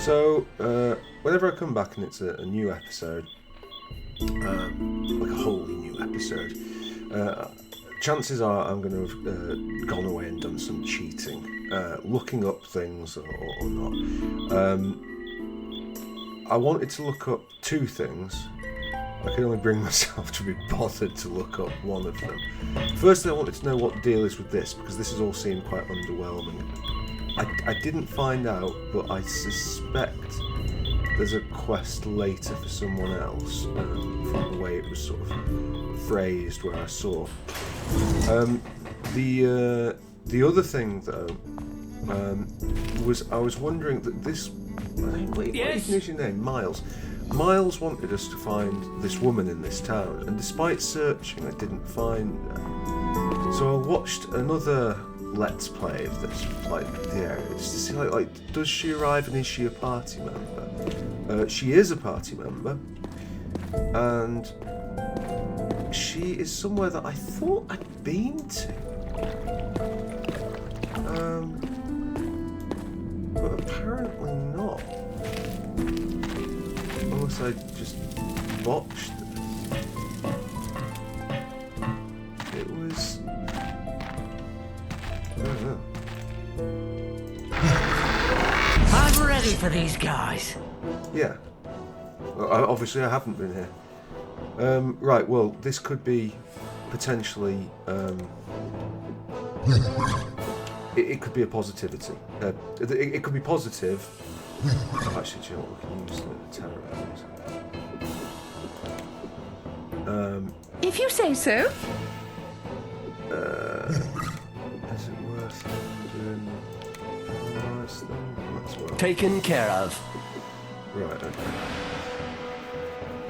So, whenever I come back and it's a new episode, like a wholly new episode, chances are I'm going to have gone away and done some cheating, looking up things or not. I wanted to look up two things. I can only bring myself to be bothered to look up one of them. Firstly, I wanted to know what the deal is with this, because this has all seemed quite underwhelming. I didn't find out, but I suspect there's a quest later for someone else, from the way it was sort of phrased where I saw. The other thing, though, was I was wondering that this... What is your name? Miles. Miles wanted us to find this woman in this town, and despite searching, I didn't find her. So I watched another Let's Play of this, like, the area, just to see, like, does she arrive and is she a party member? She is a party member, and she is somewhere that I thought I'd been to. But apparently not. Unless I just botched it. It was... I don't know. I'm ready for these guys. Yeah. Well, obviously I haven't been here. Right, well, this could be potentially... It could be a positivity. It could be positive. Actually, do you know what? We can use the terror. If you say so. Is it worth doing this thing? That's well. Taken care of. Right, okay.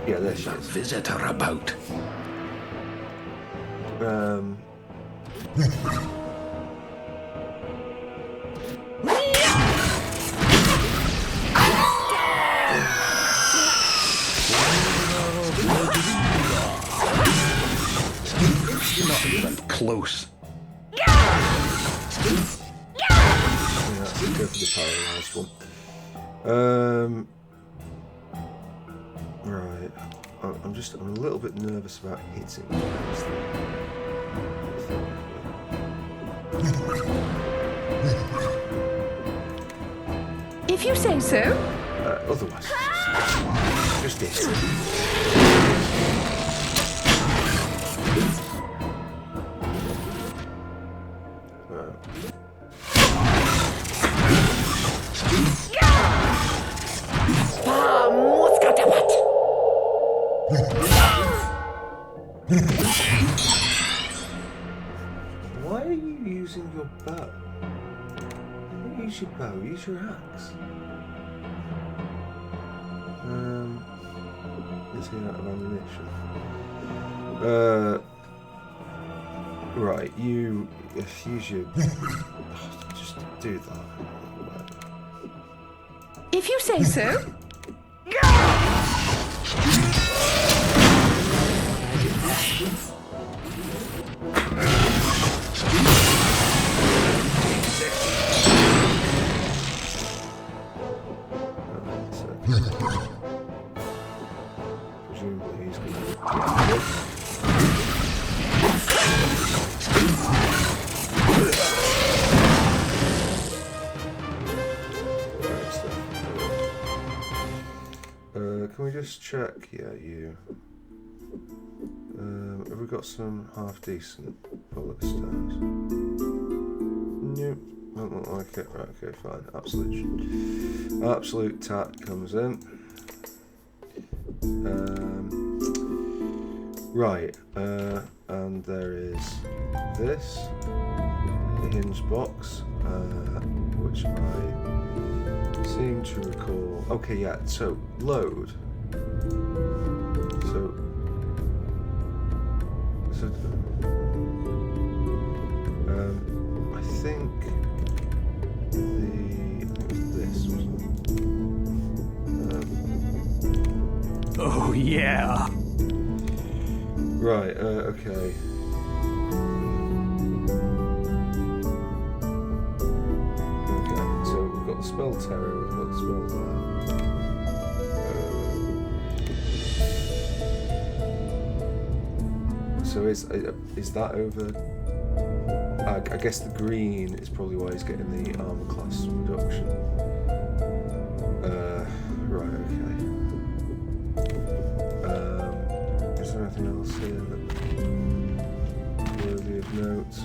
Yeah, there she A is. visitor about. Not even close. Yeah, let's go for the paralyzed one. Right. I'm a little bit nervous about hitting this thing. If you say so. Otherwise, just this. Why are you using your bow? Don't use your bow, use your axe. Is he out of ammunition? Right, you use your... Just do that. If you say so. Presumably he's going to... Can we just check? Yeah, you. Have we got some half decent bullet stones? Nope, don't look like it. Right, okay, fine. Absolute tat comes in. Right, and there is this, the hinge box, which I seem to recall. Okay, yeah, so load. So I think this wasn't it? Oh yeah. Right, okay. Okay, so we've got the spell terror, we've got the spell there. So is that over? I guess the green is probably why he's getting the armor class reduction. Right, okay. Is there anything else here that worthy of note?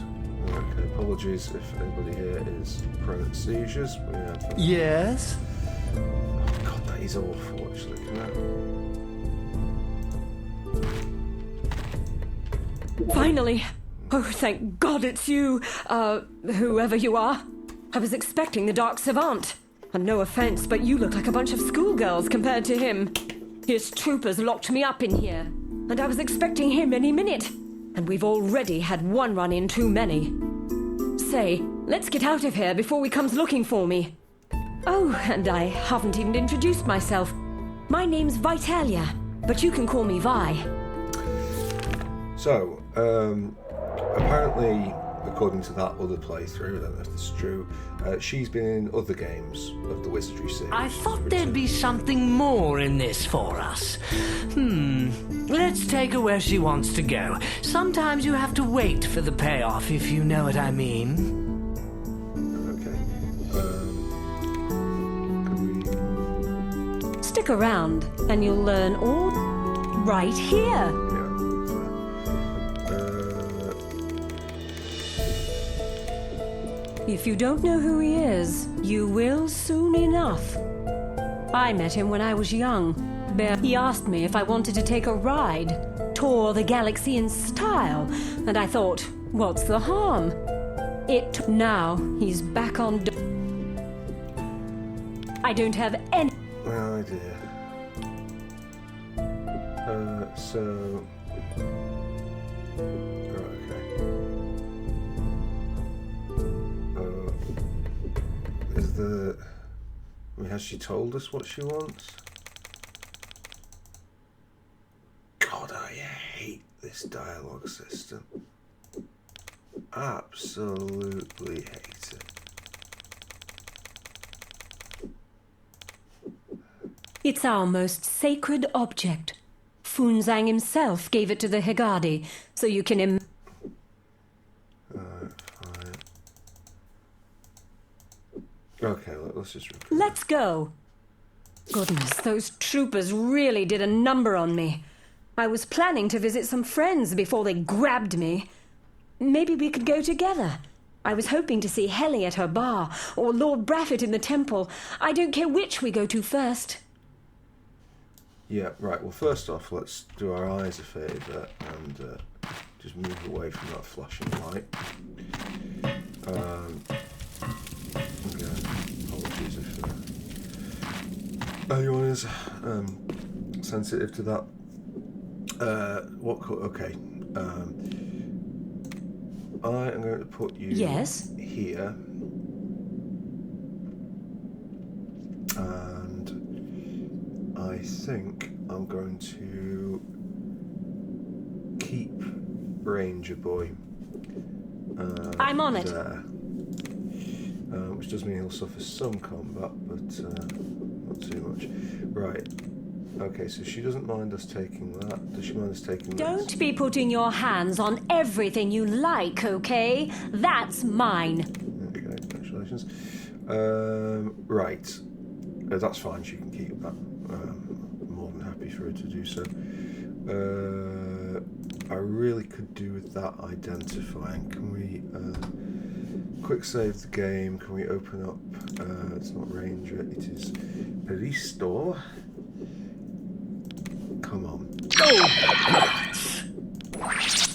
Okay, apologies if anybody here is prone to seizures. We have, Yes? oh god, that is awful actually. Finally! Oh, thank God it's you, whoever you are. I was expecting the Dark Savant. And no offense, but you look like a bunch of schoolgirls compared to him. His troopers locked me up in here, and I was expecting him any minute. And we've already had one run-in too many. Say, let's get out of here before he comes looking for me. Oh, and I haven't even introduced myself. My name's Vitalia, but you can call me Vi. So, apparently, according to that other playthrough, I don't know if this is true, she's been in other games of the Wizardry series. I thought there'd be something more in this for us. Let's take her where she wants to go. Sometimes you have to wait for the payoff, if you know what I mean. Okay. Could we... Stick around, and you'll learn all right here. Yeah. If you don't know who he is, you will soon enough. I met him when I was young. He asked me if I wanted to take a ride, tour the galaxy in style, and I thought, what's the harm? Now he's back on. I don't have any. Oh idea. So. Has she told us what she wants? God, I hate this dialogue system. Absolutely hate it. It's our most sacred object. Funzang himself gave it to the Hegadi, so you can Fine. Okay, let's just... Let's go. Goodness, those troopers really did a number on me. I was planning to visit some friends before they grabbed me. Maybe we could go together. I was hoping to see Helly at her bar, or Lord Braffett in the temple. I don't care which we go to first. Yeah, right. Well, first off, let's do our eyes a favour and just move away from that flashing light. Again, apologies if anyone is sensitive to that. Okay. I am going to put you here. And I think I'm going to keep Ranger Boy. I'm on it. There. Which does mean he'll suffer some combat, but not too much. Right. Okay, so she doesn't mind us taking that. Does she mind us taking this? Don't be putting your hands on everything you like, okay? That's mine. Okay, congratulations. Right. That's fine, she can keep that. I'm more than happy for her to do so. I really could do with that identifying. Can we quick save the game? Can we open up? It's not Ranger, it is Peristo. Come on. Oh!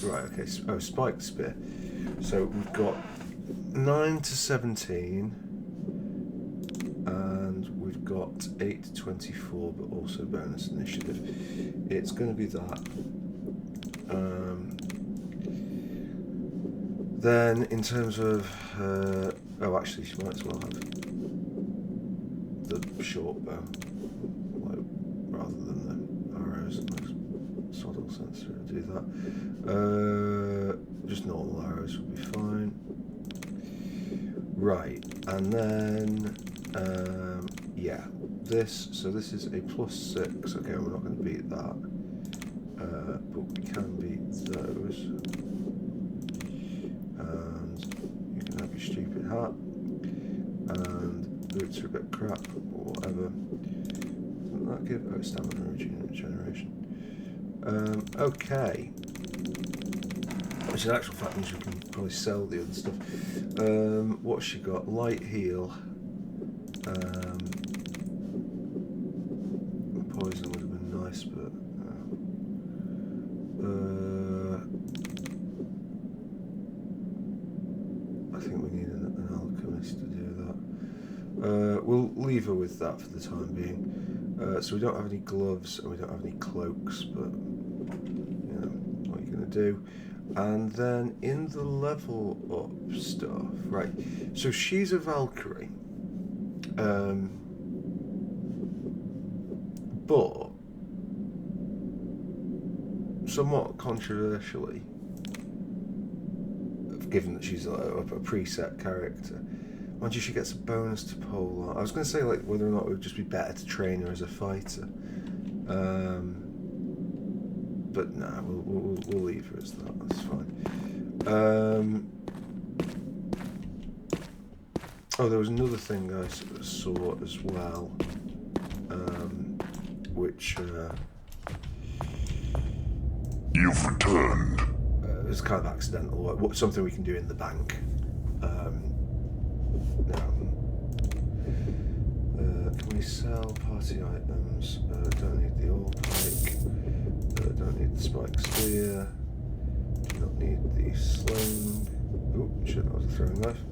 Right, okay. Oh, Spike Spear. So we've got 9 to 17, and we've got 8 to 24, but also bonus initiative. It's going to be that. Then, in terms of... oh, actually, she might as well have the short bow, rather than the arrows. It makes sod all sense to do that. Just normal arrows will be fine. Right, and then... yeah, this... So this is a +6. Okay, we're not going to beat that. but we can be those. And you can have your stupid hat. And boots are a bit crap, or whatever. Doesn't that give... Oh, stamina regeneration. Okay. Which in actual fact means we can probably sell the other stuff. What's she got? Light heal. Poison would have been nice, but... I think we need an alchemist to do that. We'll leave her with that for the time being. So we don't have any gloves and we don't have any cloaks, but you know what you're going to do. And then in the level up stuff, right? So she's a Valkyrie, but somewhat controversially, given that she's a preset character, mind you, she gets a bonus to pole. I was going to say like whether or not it would just be better to train her as a fighter, but nah, we'll leave her as that. That's fine. Oh, there was another thing I saw as well, which You've returned. It's kind of accidental. Something we can do in the bank. Now, can we sell party items? Don't need the all pike. Don't need the spike spear. Do not need the sling. Oh shit! That was a throwing knife.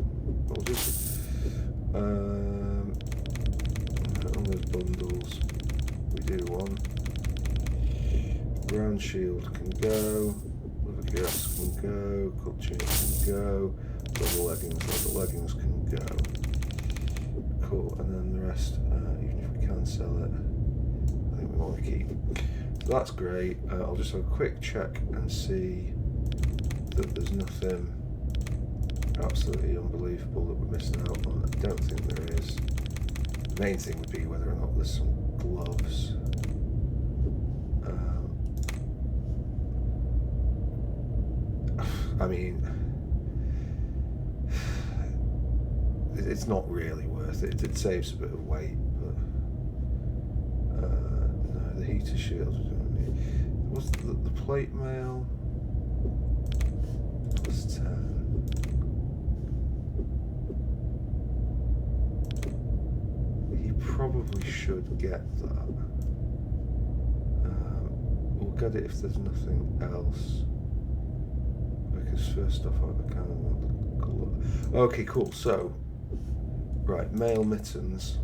Apologies. On those bundles, we do one. Ground shield can go. Leather cuirass can go. Cut tunic can go. Leather leggings can go. Cool. And then the rest, even if we can sell it, I think we want to keep. So that's great. I'll just have a quick check and see that there's nothing absolutely unbelievable that we're missing out on. I don't think there is. The main thing would be whether or not there's some gloves. I mean, it's not really worth it. It saves a bit of weight, but no, the heater shields we don't need. What's the plate mail? Plus 10. He probably should get that. We'll get it if there's nothing else. Because first off, I kind of want the glove. Okay, cool. So, right, mail mittens.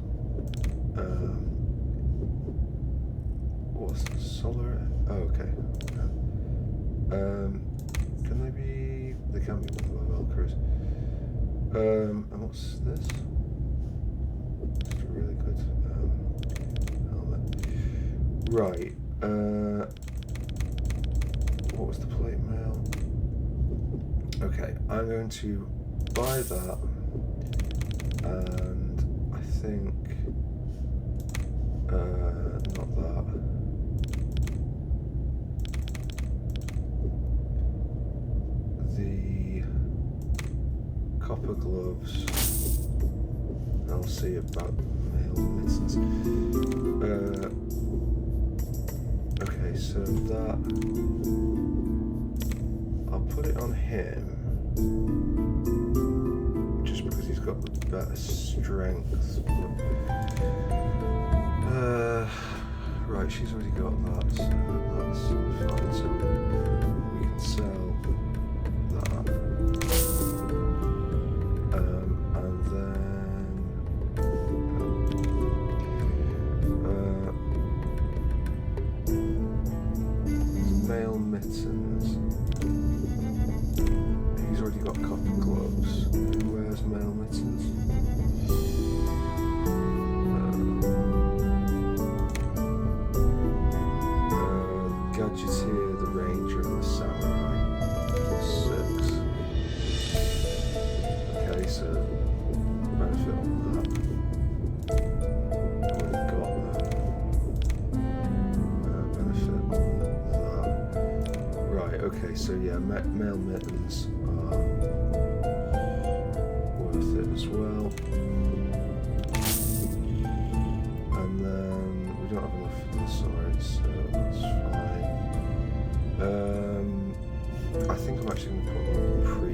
What's the solar? Oh, okay. Can they be? They can be one of our Valkyries. And what's this? It's a really good helmet. Right. What was the plate mail? Okay, I'm going to buy that, and I think not that. The copper gloves. I'll see about mail mittens. Okay, so that I'll put it on him just because he's got the better strength. Right, she's already got that, so that's fine. So we can sell that. And then mail mittens. He's already got copper gloves. Who wears mail mittens? Gadgeteer, the ranger, and the samurai. +6. Okay, so benefit on that. Already got that. Benefit on that. so yeah, male mittens are worth it as well. And then we don't have enough for the swords, so that's fine. I think I'm actually going to put them pre.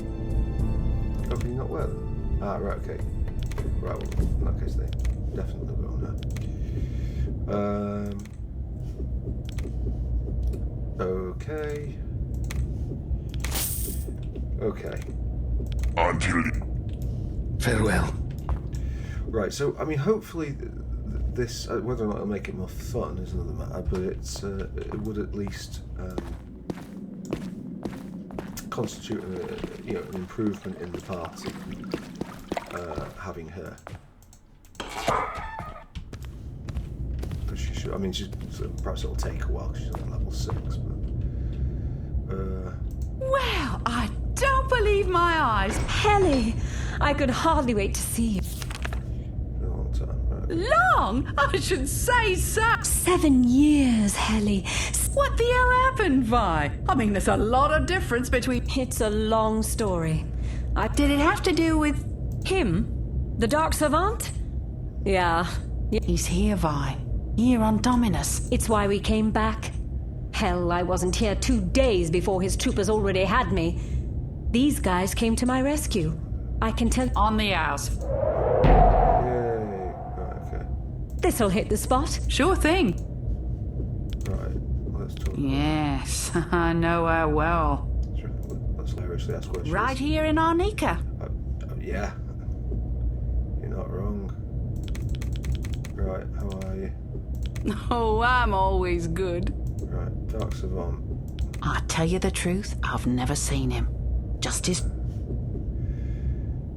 Oh, can you not wear them? Ah, right, okay. Right, well, in that case they definitely will now. Okay. Okay. Until Farewell. Right, so, I mean, hopefully this, whether or not it'll make it more fun is another matter, but it's, it would at least constitute an improvement in the party, having her. Because she should, I mean, perhaps it'll take a while because she's on level 6, but... Well, I don't believe my eyes. Helly, I could hardly wait to see you. a long time. Right. Long? I should say so. 7 years, Helly. What the hell happened, Vi? I mean, there's a lot of difference between... It's a long story. Did it have to do with... Him? The Dark Savant? Yeah. He's here, Vi. Here on Dominus. It's why we came back. Hell, I wasn't here 2 days before his troopers already had me. These guys came to my rescue. I can tell... On the house. Yay. Right, okay. This'll hit the spot. Sure thing. Right, let's talk. Yes, I know her well. Let's hilariously ask questions. Right here in Arnica. Yeah. You're not wrong. Right, how are you? Oh, I'm always good. Right, Dark Savant. I tell you the truth, I've never seen him. Just his...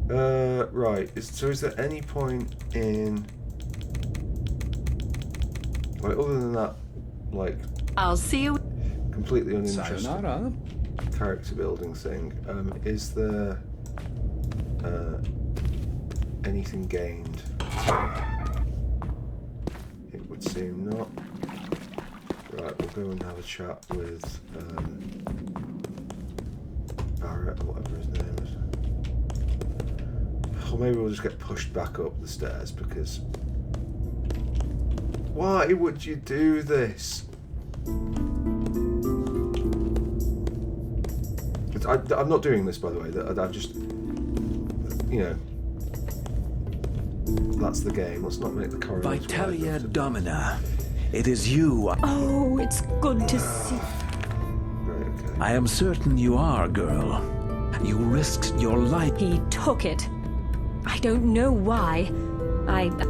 Right, so is there any point in... Like, other than that, like, I'll see you... completely uninteresting Sayonara. character building thing, is there anything gained? It would seem not. Right, we'll go and have a chat with Barrett, or whatever his name is. Or maybe we'll just get pushed back up the stairs because... Why would you do this? I'm not doing this, by the way. I've just... You know... That's the game. Let's not make the corridors... Vitalia Domina, it is you. Oh, it's good to see. Right, okay. I am certain you are, girl. You risked your life. He took it. I don't know why.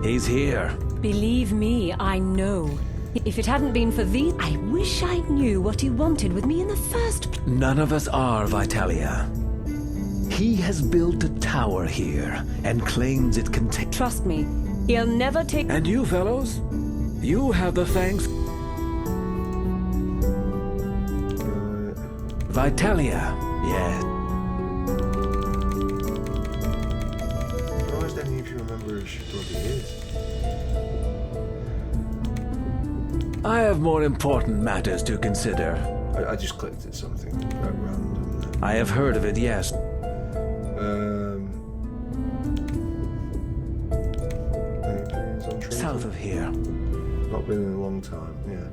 He's here. Believe me, I know. If it hadn't been for these, I wish I knew what he wanted with me in the first place. None of us are, Vitalia. He has built a tower here and claims it can take... Trust me, he'll never take... And you fellows, you have the thanks... Vitalia, yes. Why is any of you remember who she bloody is? I have more important matters to consider. I just clicked at something at random there. I have heard of it, yes. Any opinions on Trinity? South of here. Not been in a long time, yeah.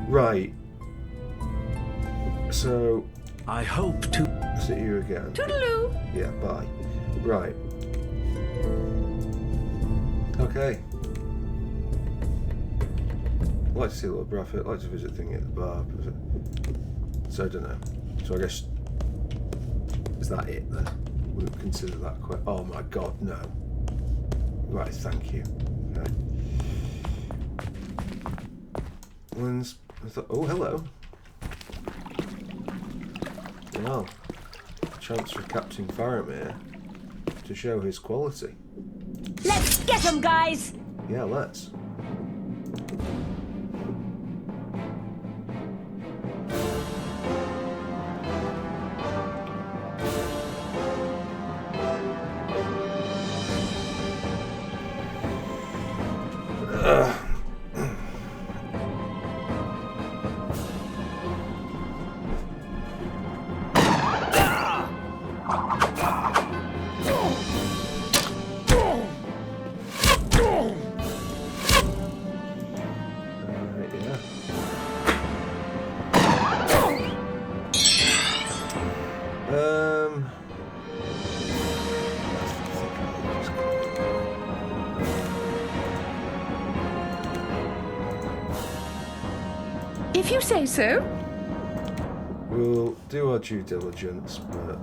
Right. So, I hope to... is it you again? Toodaloo. Yeah, bye. Right. Okay. I'd like to see a little Braffett, I'd like to visit thingy at the bar. So I don't know. So I guess... Is that it then? We'll consider that quite... Oh my god, no. Right, thank you. Okay. Oh, hello. Well, chance for Captain Faramir to show his quality. Let's get him, guys! Yeah, let's. If you say so. We'll do our due diligence, but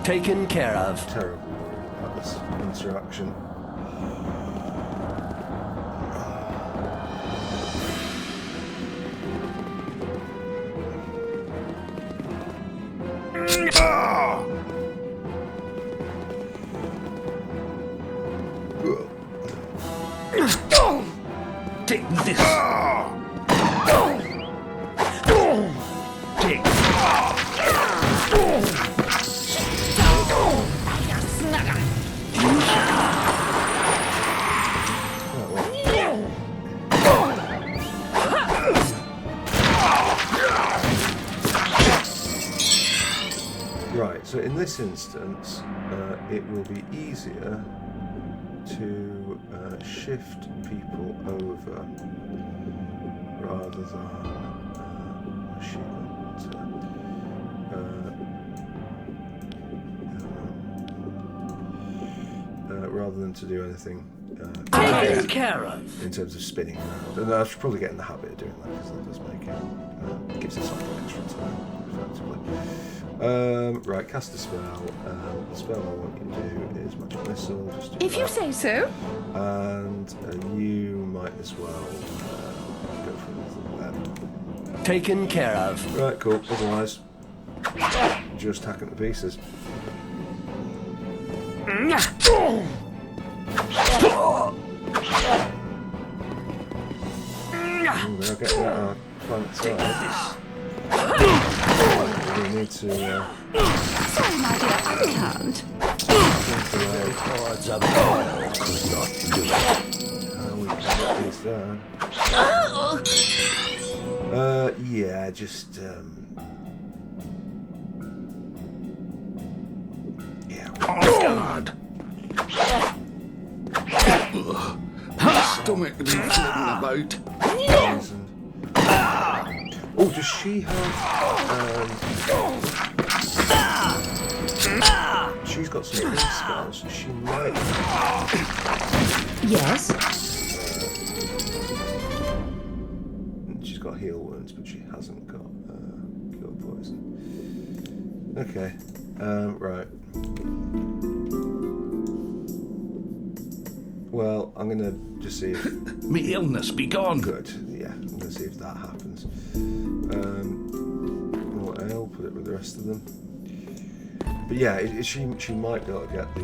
Taken care of. terrible at this interaction. Take this. Take. Right, so in this instance, it will be easier to shift people over rather than rather than to do anything Taken care of. in terms of spinning around. And I should probably get in the habit of doing that because that does make it gives it something extra time, effectively. Right, cast a spell. The spell I want you to do is Magic Missile. Just do If you that. say so. And you might as well go for another web. Taken care of. Right, cool. Otherwise, just hack it to pieces. They're getting at our planet side. We need to Sorry, my dear, I can't. think away Hordes of hell could not do it. how we can get these down. Yeah, just yeah. God. Stomach to be floating about. Oh, does she have? She's got some heal spells. She might. Yes. She's got heal wounds, but she hasn't got cure poison. Okay. Right. Well, I'm gonna just see if. Me illness be gone. Good. Yeah, I'm gonna see if that happens. More ale. Put it with the rest of them. But yeah, she might be able to get the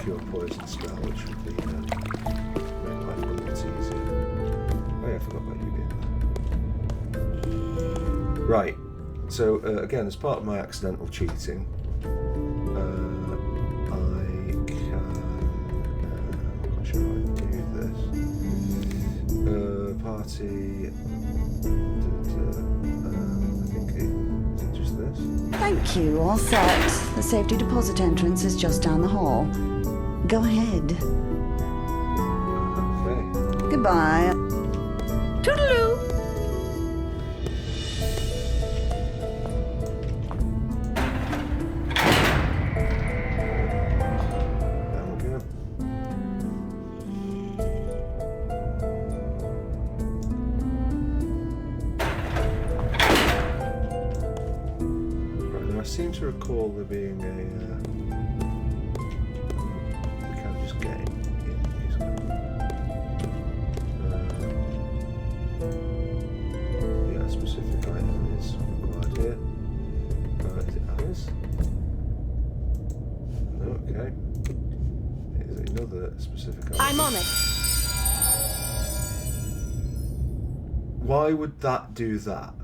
cure poison spell, which would be make life a little bit easier. Oh yeah, I forgot about you being there. Right. So again, as part of my accidental cheating, I can. I'm not sure how I do this. Party. I think it's just this. Thank you, all set. The safety deposit entrance is just down the hall. Go ahead. Okay. Goodbye. Toodaloo. Down we go. Right, now I seem to recall there being we can't just get in. Yeah, a specific item is required here. Is it ours? No, okay. Is it another specific item? I'm on it. Why would that do that?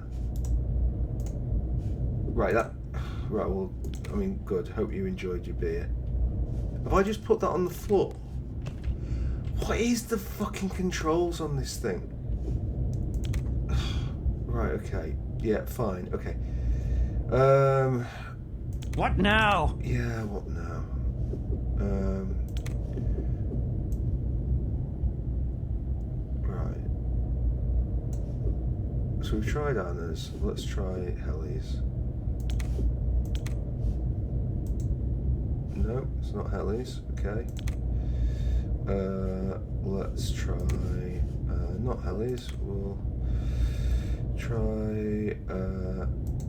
Right, right, well, I mean, good. Hope you enjoyed your beer. Have I just put that on the floor? What is the fucking controls on this thing? Right, okay. Yeah, fine, okay. What now? Yeah, what now? Right. So we've tried Anna's. Let's try Helly's. No, it's not Helly's. Okay. Let's try. Not Helly's. We'll try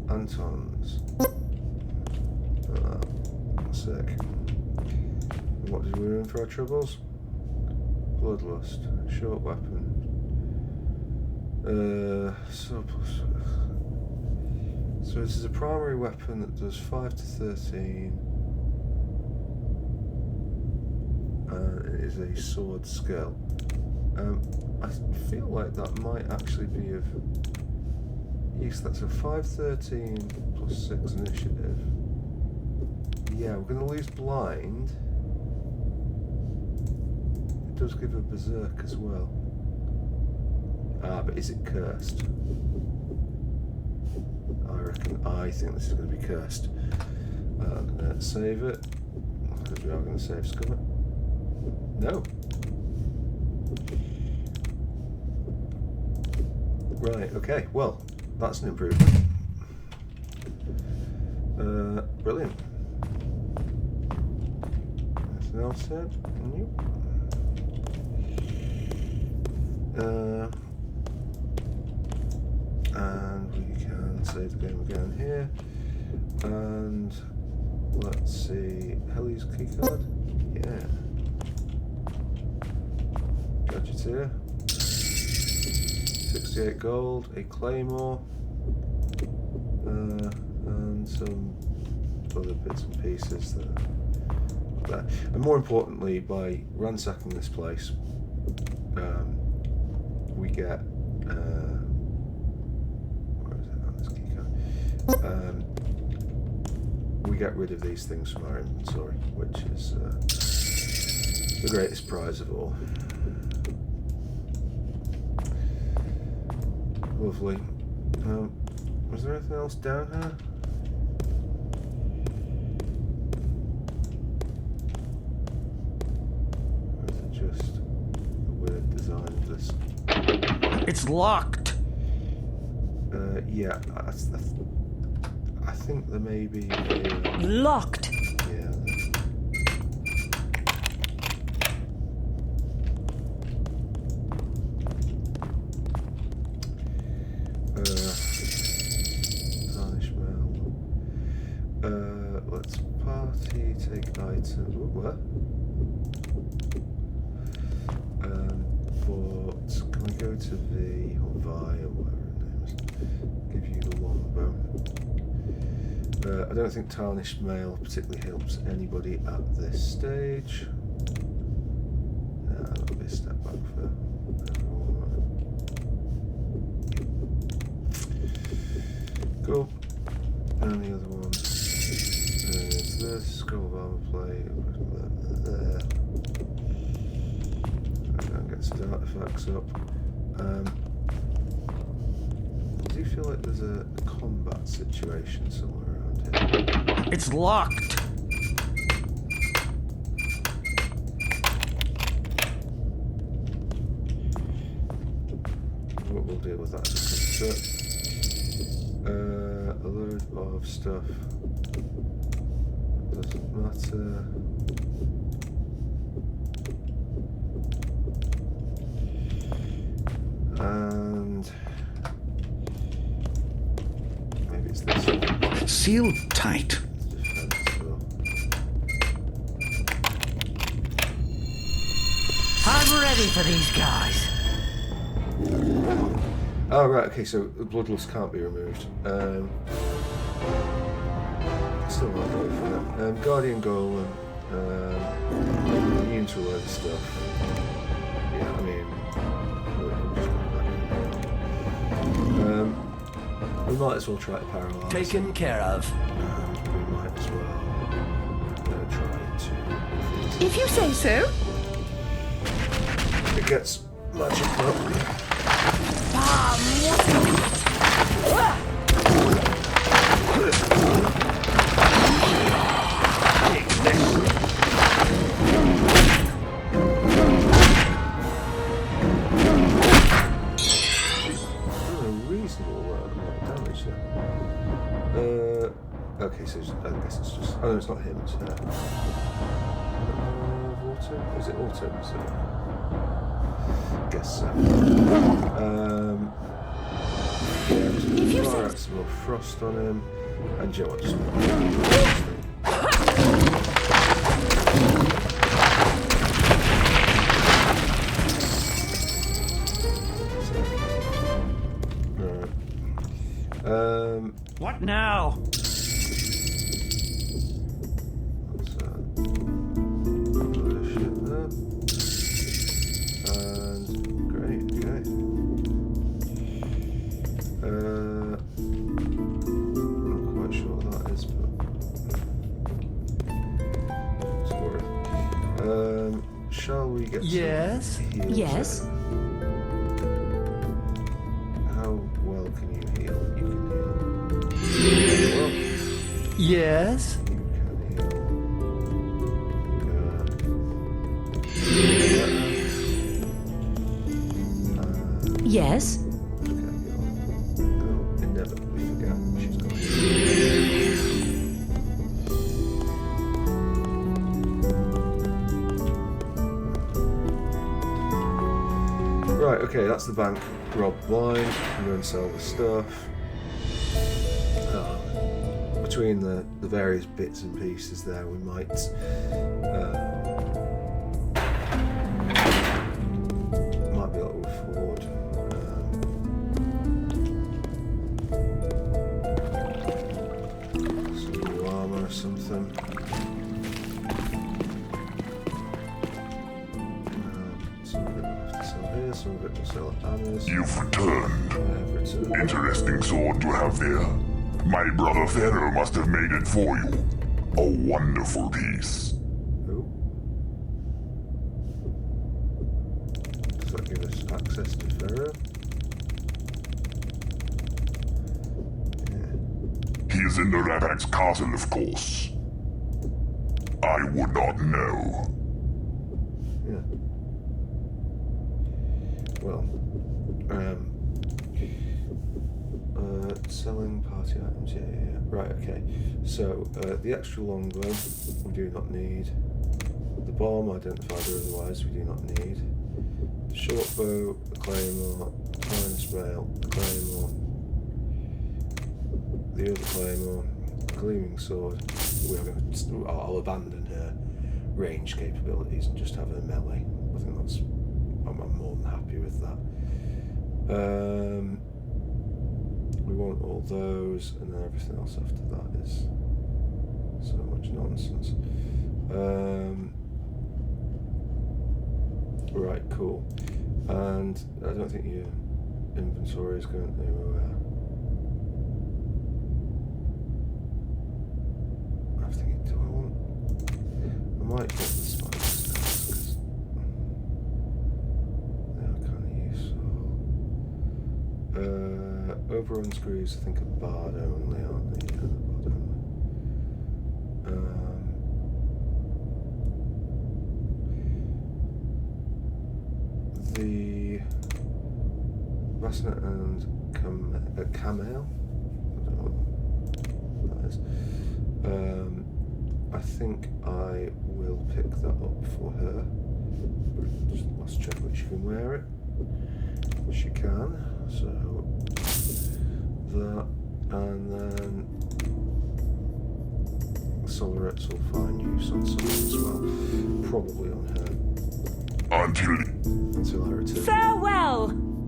Anton's. Sick. And what did we win for our troubles? Bloodlust. Short weapon. So this is a primary weapon that does 5 to 13. And it is a sword skill. I feel like that might actually be of use. That's a 5-13 plus 6 initiative. Yeah, we're going to lose blind. It does give a berserk as well. But is it cursed? I think this is going to be cursed. I'm going to save it because we are going to save Scummer. No. Right. Okay. Well, that's an improvement. Brilliant. Anything else here? Nope. And we can save the game again here. And let's see, Helly's keycard. Yeah. Gadgeteer. 68 gold, a claymore, and some other bits and pieces there. And more importantly, by ransacking this place, we get where is it on this keycard? We get rid of these things from our inventory, which is the greatest prize of all. Lovely. Was there anything else down here? Or is it just a weird design of this? It's locked. Yeah, I think there may be a... Locked. Yeah. Let's party, take item. Ooh, what? But can we go to V or Vi or whatever her name is? Give you the longbow. I don't think tarnished mail particularly helps anybody at this stage. Nah, that'll be a step back for everyone. Cool. And the other one. There's this, skull of armor plate, there. And get some artifacts up. Do you feel like there's a combat situation somewhere around here? It's locked. We'll deal with that. A load of stuff. Doesn't matter. And maybe it's this one. Sealed tight. Defense as well. I'm ready for these guys. Oh right, okay, so the bloodlust can't be removed. Still not going for that. Guardian Golem, immune to a load of stuff. Yeah, I mean, we'll just go back. We might as well try to paralyze. Taken care of. We might as well try to. If you say so. It gets magic up. Reasonable amount of damage there. Okay, so I guess it's just Oh no, it's not him, it's her. Autumn? Is it autumn? So, guess so. Yeah, just fire out some more frost on him. And Joe, what, just What now? And great, okay. Not quite sure what that is, but it's worth. Shall we get Yes? some heals Yes? in? How well can you heal? You can heal. Well, Yes? you can heal. Yes? They'll inevitably forget she's got it. Right, okay, that's the bank. Rob blind, and then sell the stuff. Between the various bits and pieces there, we might be able to afford some new armor or something. Some of it we'll have to sell here, some of it we'll sell at Anna's. You've returned. I have returned. Interesting sword to have there. My brother Pharaoh must have made it for you. A wonderful piece. Oh. Does that give us access to Pharaoh? He is in the Rapak's castle, of course. I would not know. Yeah. Well, selling party items, yeah. Right, okay. So, the extra longbow, we do not need. The bomb, identified or otherwise, we do not need. The short bow, the claymore, times rail, the claymore, the other claymore, the gleaming sword. I'll abandon her range capabilities and just have her melee. I think that's. I'm more than happy with that. We want all those, and then everything else after that is so much nonsense. Right, cool. And I don't think your inventory is going to. I'm thinking, do I want? I might get the spikes because they are kind of useful. Overrun screws, I think, are barred only, aren't they? Yeah, they're barred only. The Bassinet and Camel, I don't know what that is. I think I will pick that up for her. Just let's check that she can wear it. She can, so that, and then Solarettes will find use on something as well. Probably on her. Until I return. Farewell!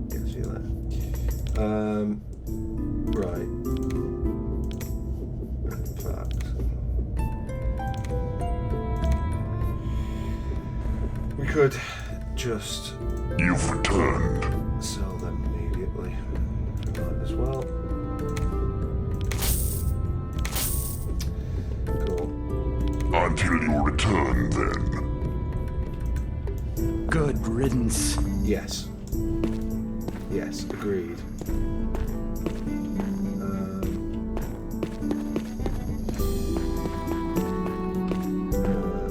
Yeah, see you later. Right. In fact, we could just You've returned. sell them immediately. Might as well. Cool. Until you return, then. Good riddance. Yes. Yes, agreed.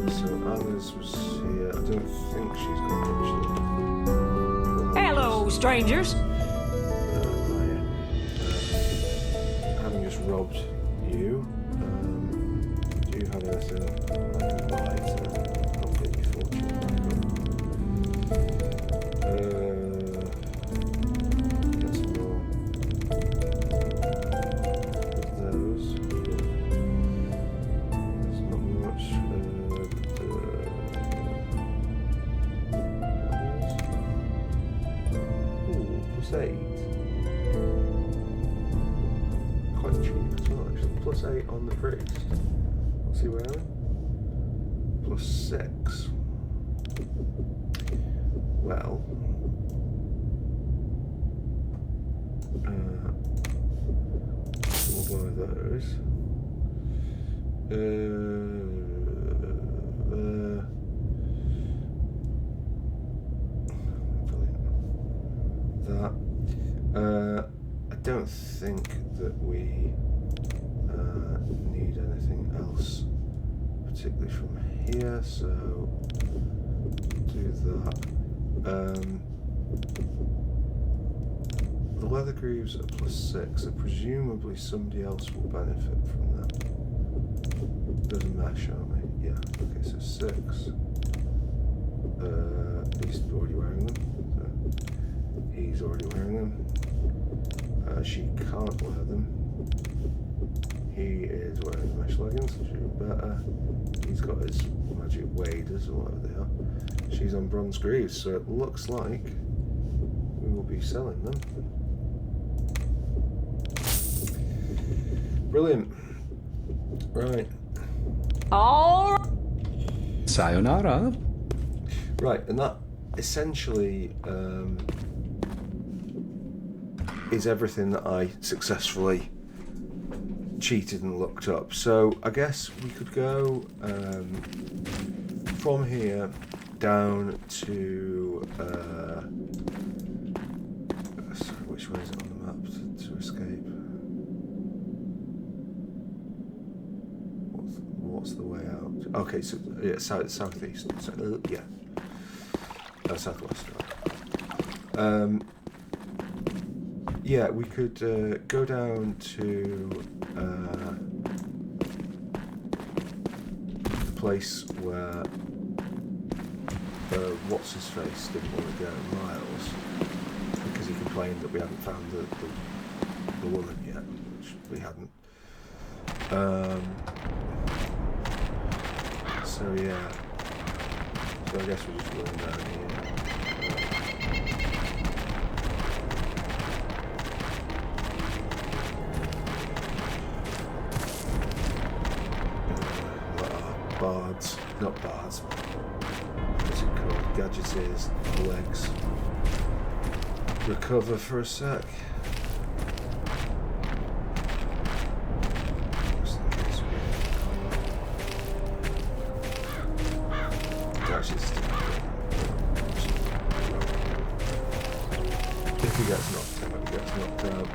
So Anna's was here. I don't think she's got actually. Hello, strangers. Having just robbed you, do you so I can buy to not get your fortune back up. Get some more of those. There's not much. Ooh, +8. Quite cheap as well, actually. +8 on the priest. What's he wearing? +6. Well, we'll one of those. That. I don't think that we need anything else particularly from here, so do that. The leather greaves are +6, so presumably somebody else will benefit from that. Doesn't mesh, aren't we? Yeah, okay, so 6. He's already wearing them. So he's already wearing them. She can't wear them. He is wearing mesh leggings, so she's better. He's got his magic waders or whatever they are. She's on bronze greaves, so it looks like we will be selling them. Brilliant. Right. All Sayonara. Right, and that essentially is everything that I successfully cheated and looked up. So I guess we could go from here down to sorry, which way is it on the map to escape? What's the way out? Okay, so yeah, southeast. So, yeah, southwest. Right. Yeah, we could go down to the place where what's his face didn't want to go, Miles, because he complained that we hadn't found the woman yet, which we hadn't. So yeah, so I guess we're just going down here. Bards, not bards. What's it called? Gadgeteers, legs. Recover for a sec. If he gets knocked out, he gets knocked out.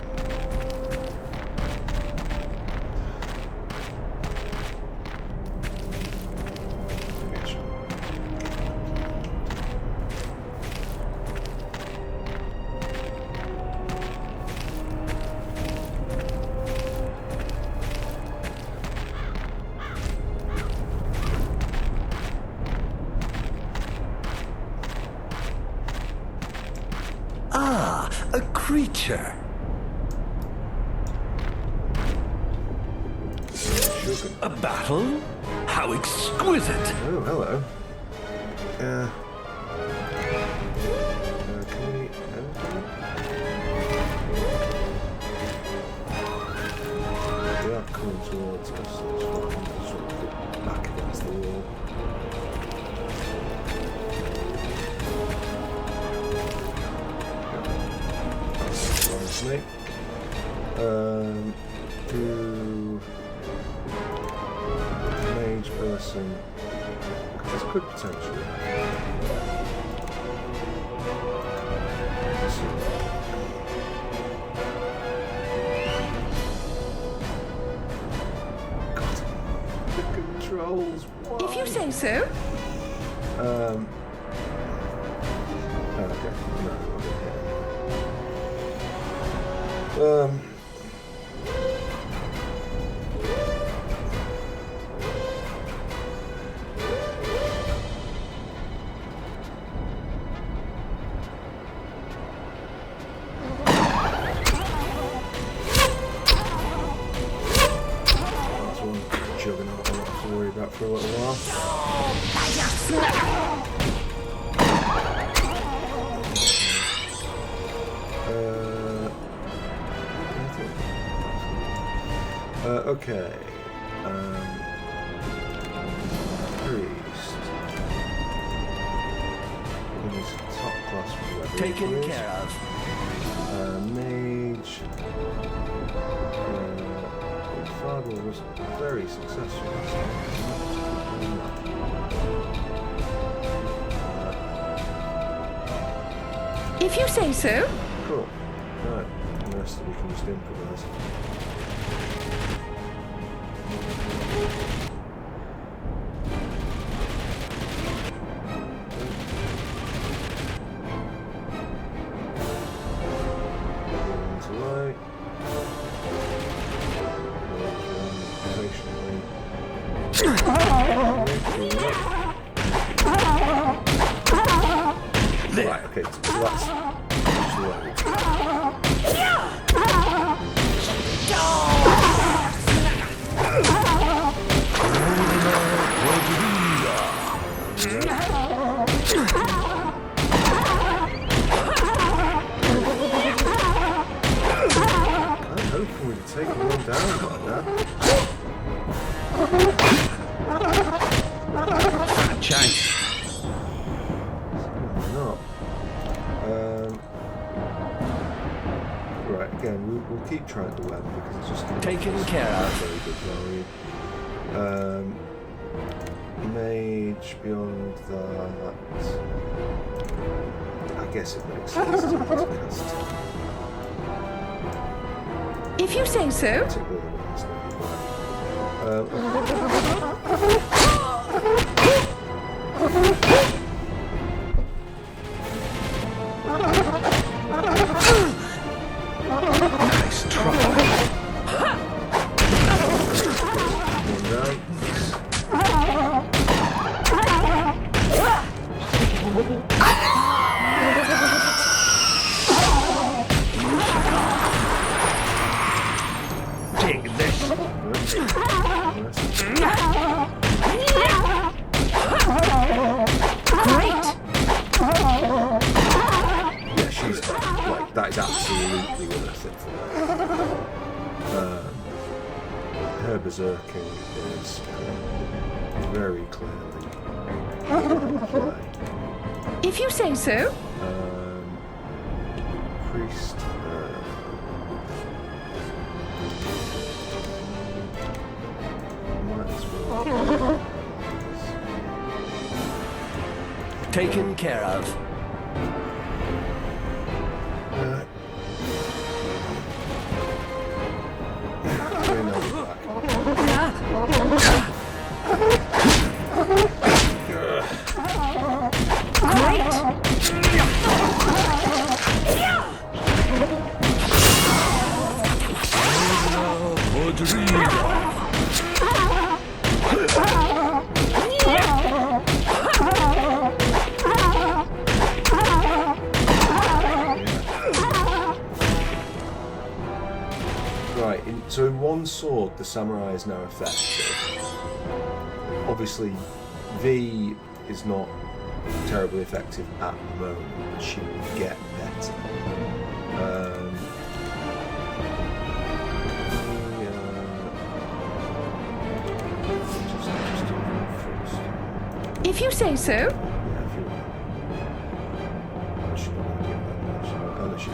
Ah, a creature. A battle? How exquisite! Oh, hello. Can we They are coming towards us. Let's put back against the wall. Me. Do mage person. This could potentially. God, the controls. Why? If you say so. Okay. No. little while. Okay. Priest. He's top class for whoever Taken he is. care of. Mage. Father was very successful. If you say so. Cool. Right. The rest of we can just improvise. Right, okay, so that's slow. I'm hoping we can take one down like that. Chance. Not. Right, again, we'll keep trying the web because it's just Taken care of. Very good value. Mage beyond that. I guess it makes sense to cast. If you say so. Particularly the ones Nice try. Take this. Yeah, she's like that is absolutely worth it for her. Her berserking is very clearly play. If you say so. Priest. Might as well. Taken care of. Right, so in one sword, the samurai is now effective. Obviously, V is not terribly effective at the moment, but she will get better. If you say so. Yeah, if you want. I should not do that much. Unless you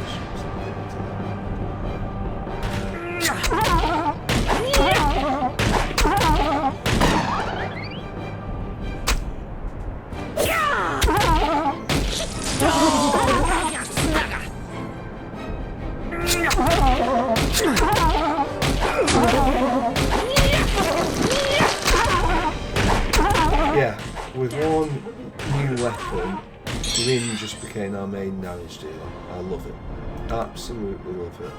yeah, with one new weapon, Lynn just became our main damage dealer. I love it. Absolutely love it.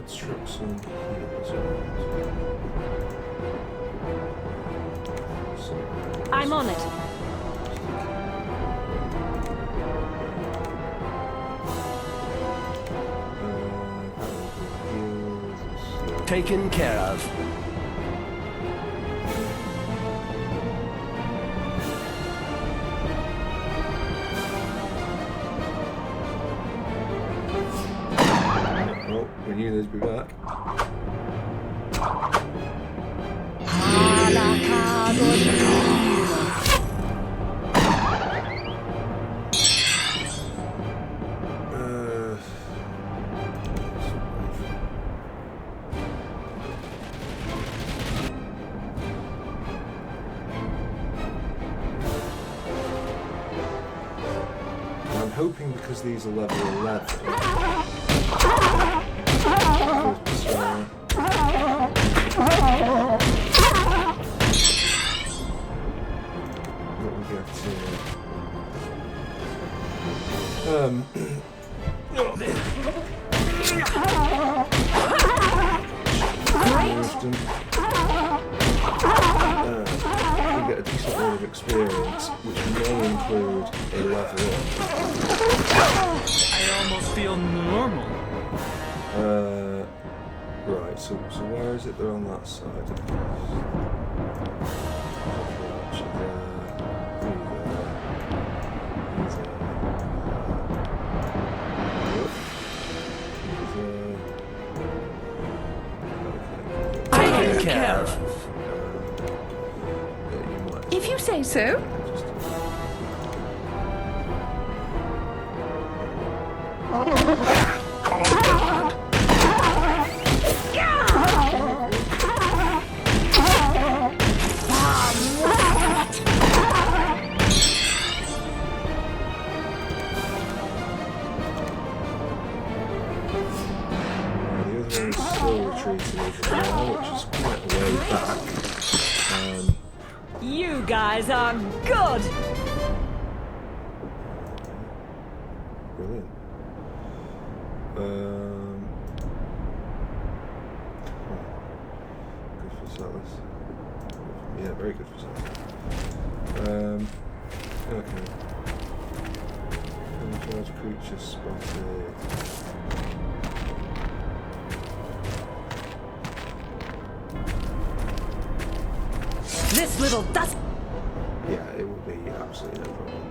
construction healers. I'm on it. Taken care of. Oh, we knew they'd be back. I'm hoping because these are level 11. What we get we get a decent amount of experience, which may include a level up. I almost feel normal. Right, so where is it? They're on that side. Taken care of. If you say so. Which is quite a way back. You guys are good. Brilliant. Good for Salas. Yeah, very good for Salas. Okay. Large creature spotted. This little dust. Yeah, it will be absolutely no problem.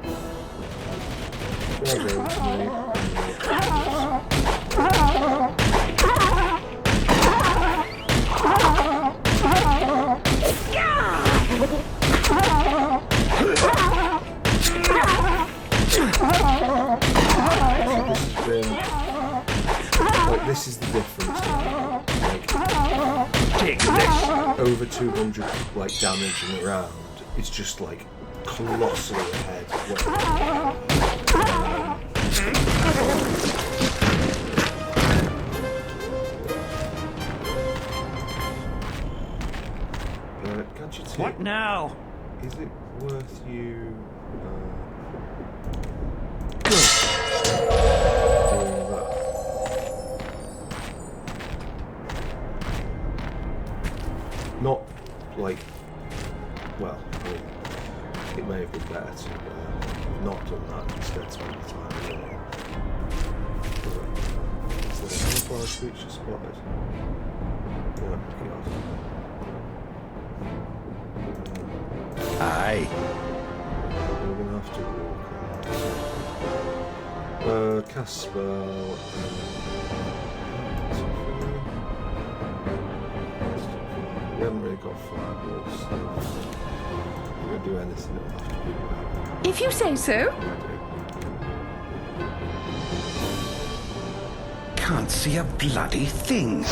This is the difference. Take this. Over 200 like damage and around. It's just like colossally ahead. Can't you take? What now? Is it worth you doing that? Not like, well, I mean, it may have been better to not done that instead spend the time doing it. So how far is creature spotted? Yeah, Aye. we're gonna have to walk. Cast spell. We haven't really got fireballs, so if we're going to do anything, it'll have to be right. If you say so. Can't see a bloody thing.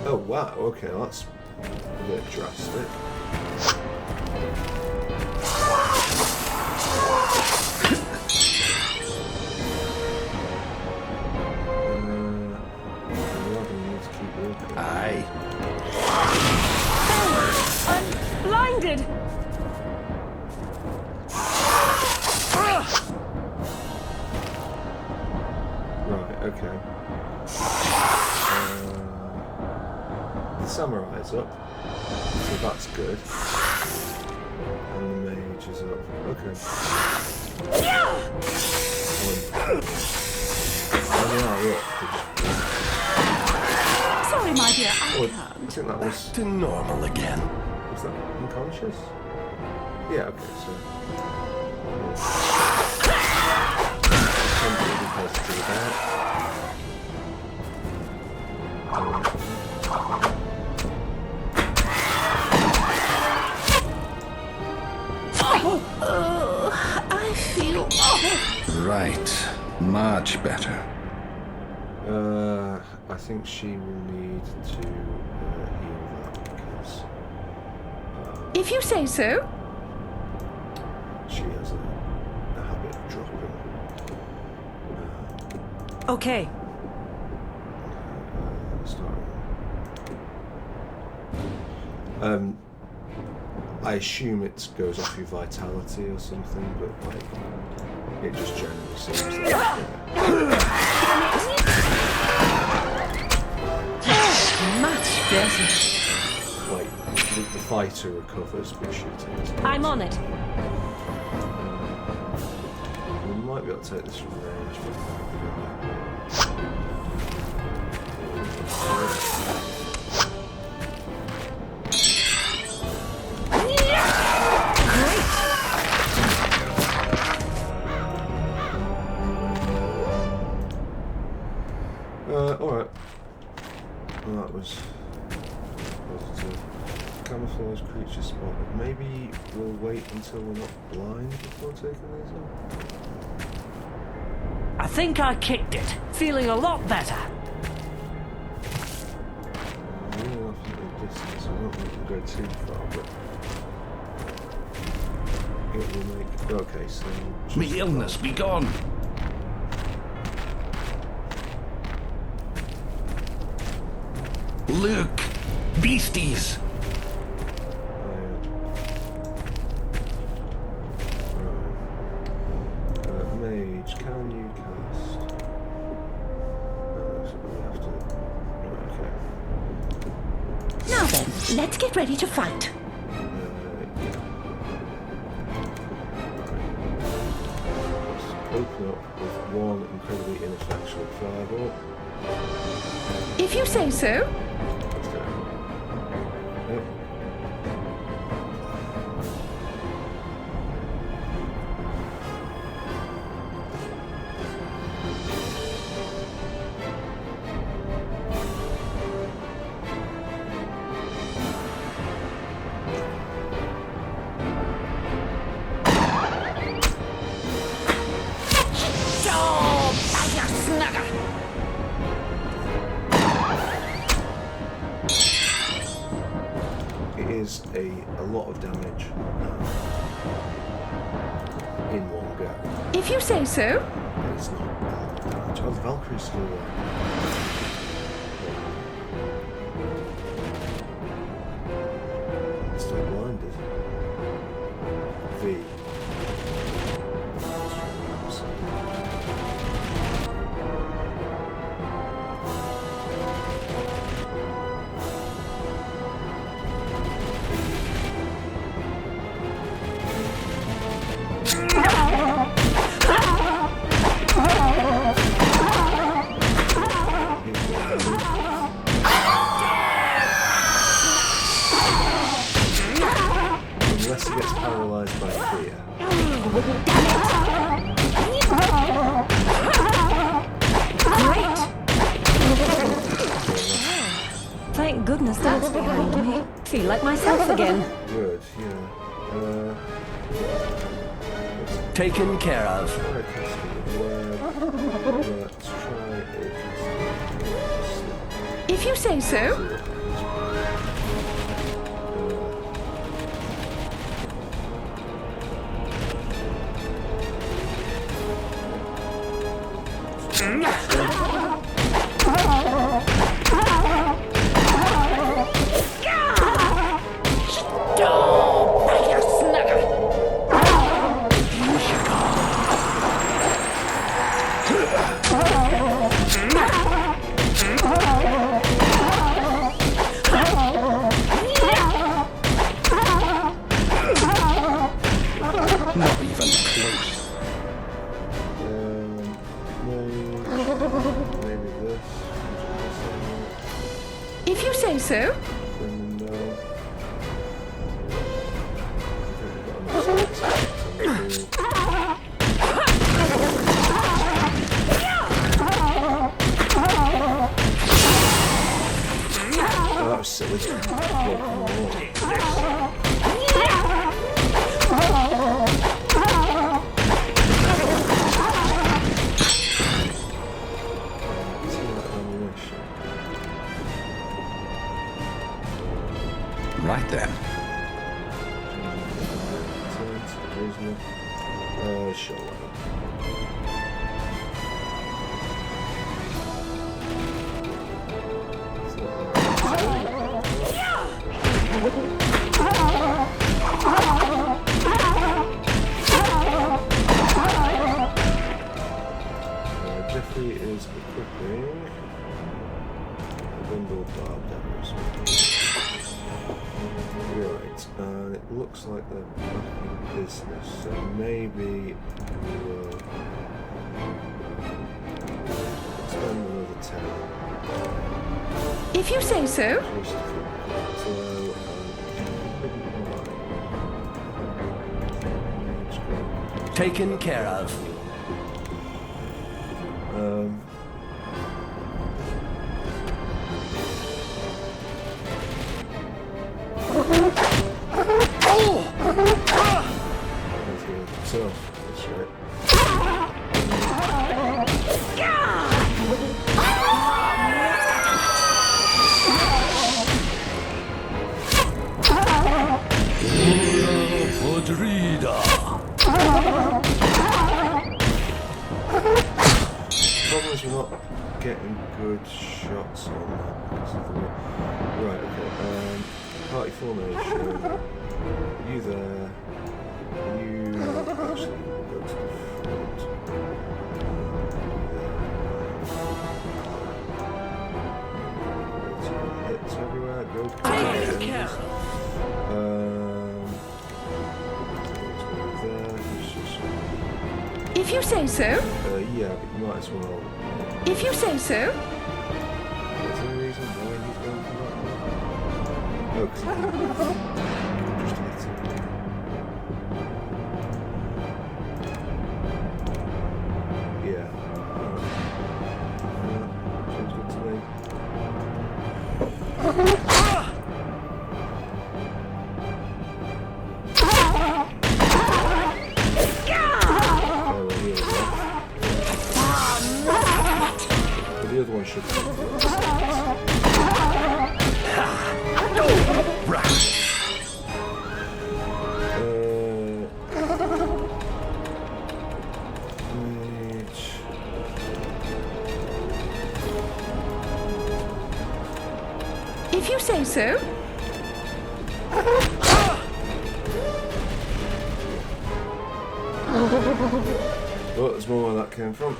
Oh wow, okay, that's a bit drastic. Aye. I'm blinded. Right, okay. samurai's up, so that's good. And the mage is up. Okay. Oh, yeah, look. Sorry, my dear, I I can't. think that was... To normal again. Was that unconscious? Yeah, okay, so... Something to be positive about. I feel... Right. Much better. I think she will need to heal that because If you say so. she has a habit of dropping. Okay. I assume it goes off your vitality or something, but like it just generally seems like Much better. like the fighter recovers, but she takes. I'm on it. We might be able to take this from range, but alright. Well, that was positive. Camouflage creature spotted. Maybe we'll wait until we're not blind before taking these off. I think I kicked it. Feeling a lot better. Really off into the distance, I don't think we'll go too far, but it will make... Okay, so... Me illness be gone. Look! Beasties! Mage, can you cast? So we have to... Okay. Now then, let's get ready to fight. Yeah. Let's open up with one incredibly ineffectual fireball. If you say so. Let's go. Yep. It is a lot of damage in one go. If you say so. But it's not a lot of damage. Oh, the Valkyrie's still there. It's still blinded. V. Unless he gets paralysed by fear. Thank goodness that's behind me. Feel like myself again. Good, yeah. Taken care of. Try casting the web. Let's try a casting. If you say so. say so. And, oh, that was silly. Right then. Sure. Jeffrey is equipping a bundle of barbed arrows. Right, and it looks like they're back in business, so maybe we'll spend another 10. If you say so. Taken care of. So, that's right. Problem is we're not getting good shots on that because of the way. Right, okay. Party formation. You there. You actually go to the front. Hits everywhere. Go to If you say so. yeah, but you might as well. If you say so. Is there a reason why he's going for that? Oh, because he can just hit him. Yeah. Seems good to me. The other one should If you say so. Well, there's more where that came from.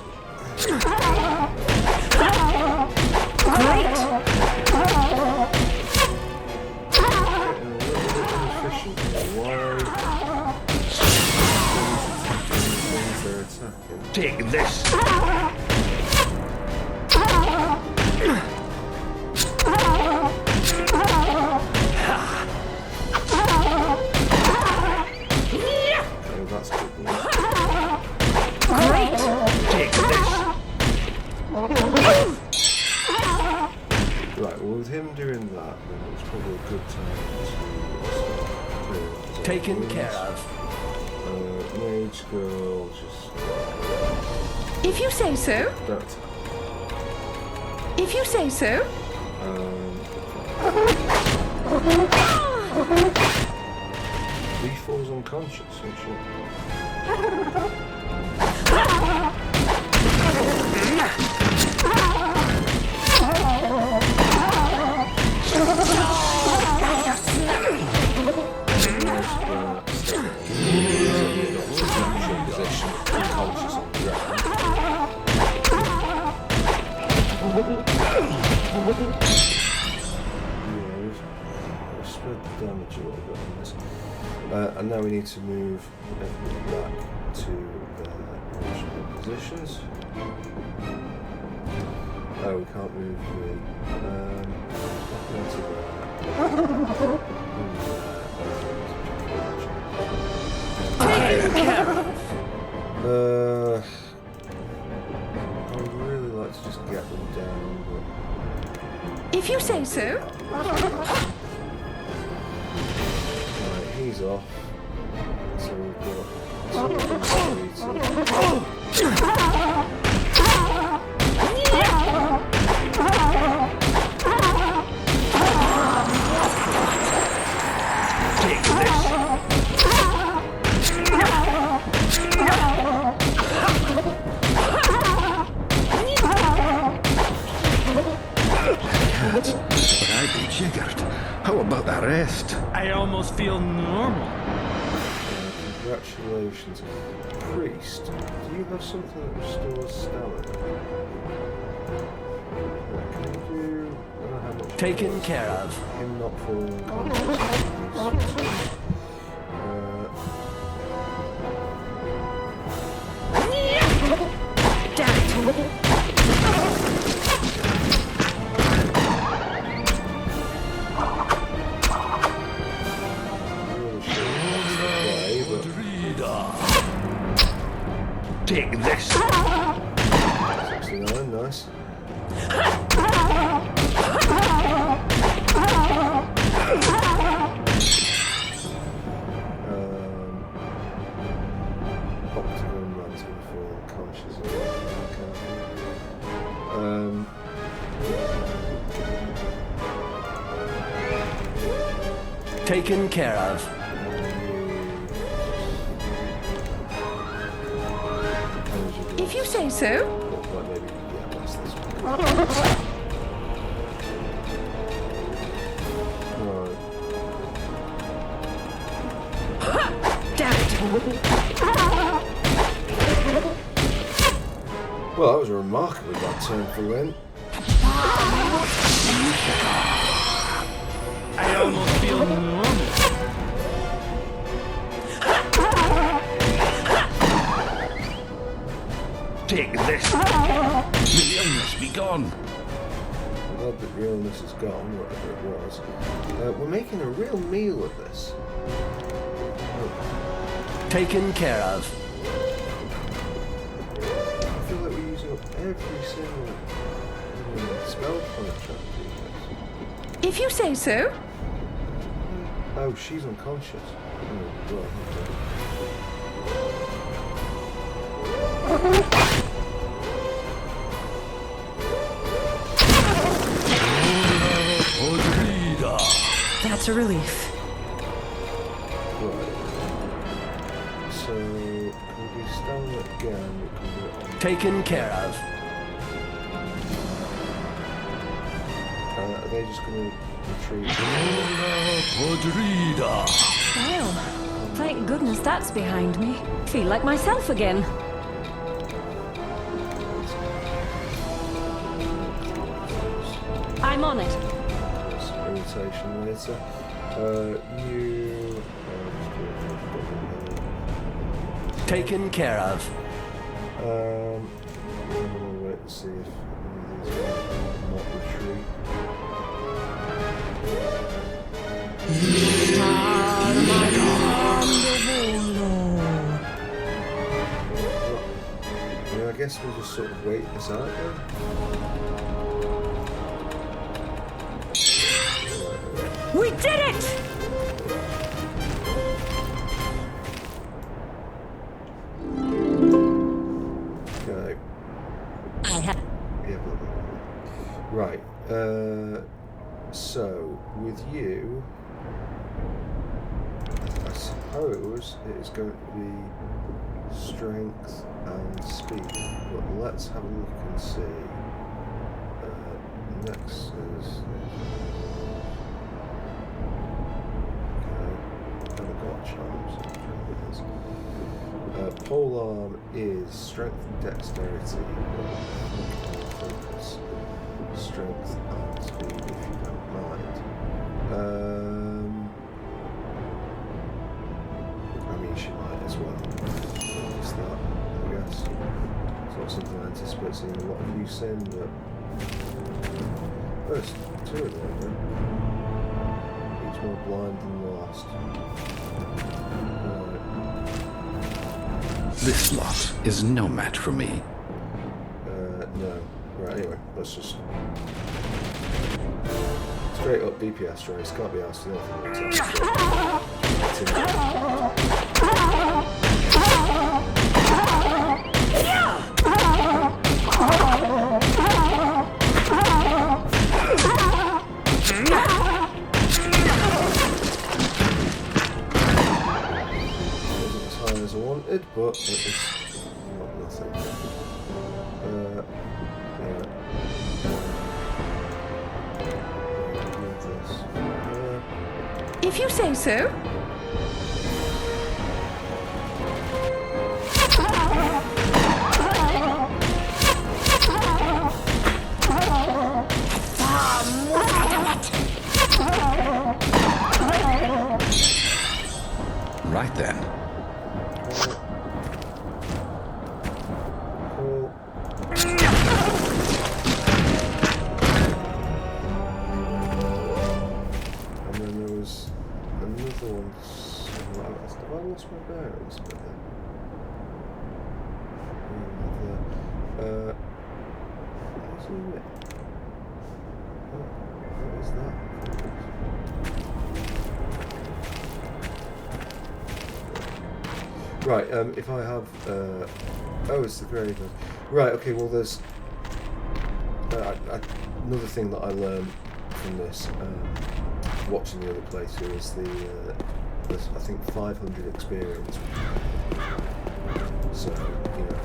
Take this. That's good. Great. Take this. Right, well, with him doing that, then it's probably a good time to Taken care of. Mage girl, just If you say so. that. If you say so. He falls unconscious, I'm sure. We've spread the damage a little bit on this. And now we need to move everybody back to their original positions. Oh, we can't move the. Into I would really like to just get them down, but. If you say so. Right, he's off. So we've got. Take this. But I'd be jiggered. How about the rest? I almost feel normal. Congratulations. Priest, do you have something that restores stamina? Can you do... I don't know how much... Taken care of. Him not falling unconscious. Take this. 69, nice. Octagon man's gonna fall unconscious. Taken care of. If you say so. Well, maybe, yeah, bless this one. Right. Damn it. Well, that was a remarkably bad turn for Lynn. I almost feel normal. Take this. The illness be gone. I'm glad that the illness is gone, whatever it was. We're making a real meal of this. Taken care of. I feel like we're using up every single spell point trying to do this. If you say so. Oh, she's unconscious. Oh, right, That's a relief. Right. So, can we stand it again? We can do it on... Taken care of. Are they just going to retreat? Well, thank goodness that's behind me. Feel like myself again. I'm on it. Irritation later. You... Taken care of. I'm gonna wait and see if any of these will not retreat. Yeah, I guess we'll just sort of wait this out then. We did it! Okay. I have. Yeah, blah, blah, blah. Right. So with you, I suppose it is going to be strength and speed. But let's have a look and see. Next is. Okay. Got charms. Polearm is strength and dexterity. Focus. Strength and speed, if you don't mind. I mean, she might as well. Focus that, I guess. It's not something I anticipate seeing a lot of use in, but There's two of them, then. Each more blind than the last. Right. This lot is no match for me. No. Right, anyway, let's just... Straight up DPS race, can't be asked to do anything. Wasn't as high as I wanted, but it was not nothing. If you say so. Right then. Cool. And then there was another one. Have I lost my bearings? What's in it? What is that? Right, if I have... oh, it's the grave. Right, okay, well there's... another thing that I learned from this, watching the other playthrough, is there's, I think, 500 experience. So, you know,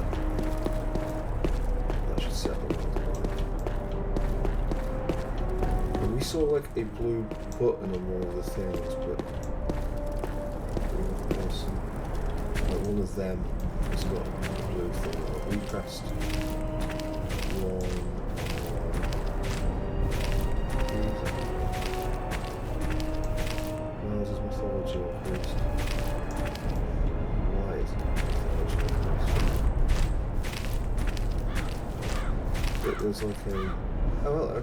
that should set the world alight. And we saw, like, a blue button on one of the things, but... one of them has got a blue thing. We pressed one. Where's his mythology increased? Why is mythology increased? There's like a... Oh, hello.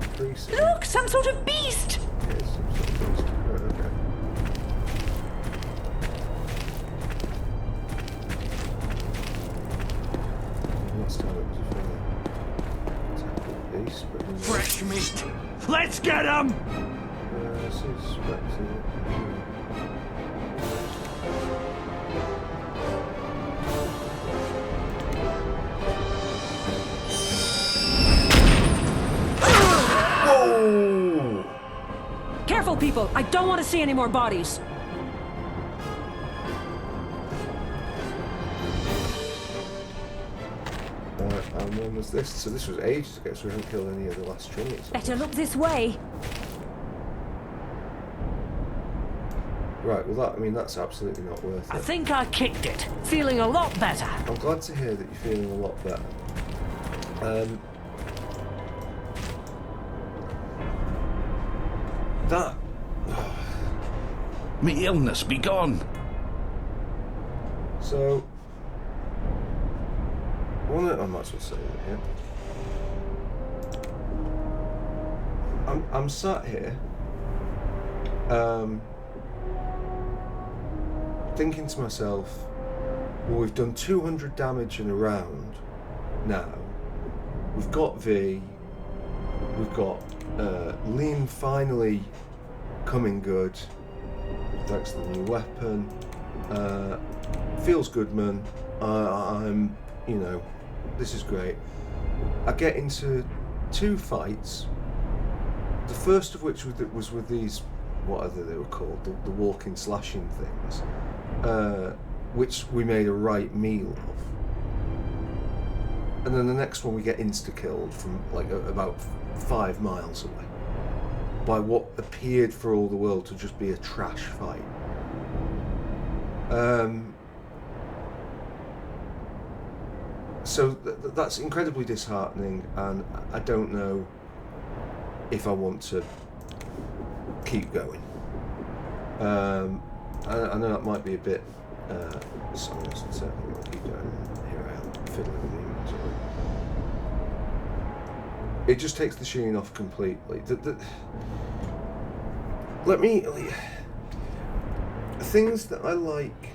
Increase. Look, some sort of beast! Yeah, it's some sort of beast. Right, okay. Fresh meat. Let's get him! Whoa! Careful, people! I don't want to see any more bodies. And when was this? So this was ages ago, so we haven't killed any of the last trunnies. Better look this way. Right, well that, I mean, that's absolutely not worth it. I think I kicked it. Feeling a lot better. I'm glad to hear that you're feeling a lot better. That... Me illness be gone. So... I might as well say that, yeah. I'm sat here, thinking to myself, well, we've done 200 damage in a round now. We've got V. We've got Liam finally coming good, thanks to the new weapon. Feels good, man. I'm, you know, this is great. I get into 2 fights. The first of which was with these, whatever they were called, the walking slashing things, which we made a right meal of. And then the next one we get insta-killed from like about 5 miles away by what appeared for all the world to just be a trash fight. So that's incredibly disheartening, and I don't know if I want to keep going. I know that might be a bit sorry, I certainly want to keep going. Here I am fiddling with the inventory. it just takes the sheen off completely. Things that I like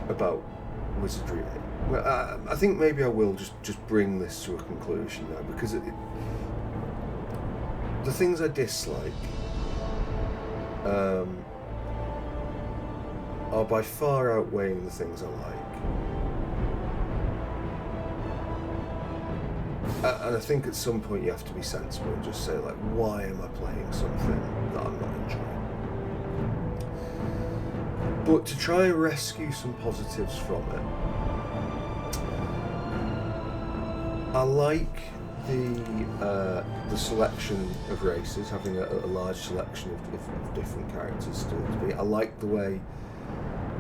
about Wizardry. Well, I think maybe I will just bring this to a conclusion now, because the things I dislike are by far outweighing the things I like. And I think at some point you have to be sensible and just say, like, why am I playing something that I'm not enjoying? But to try and rescue some positives from it, I like the selection of races, having a large selection of different characters to be. I like the way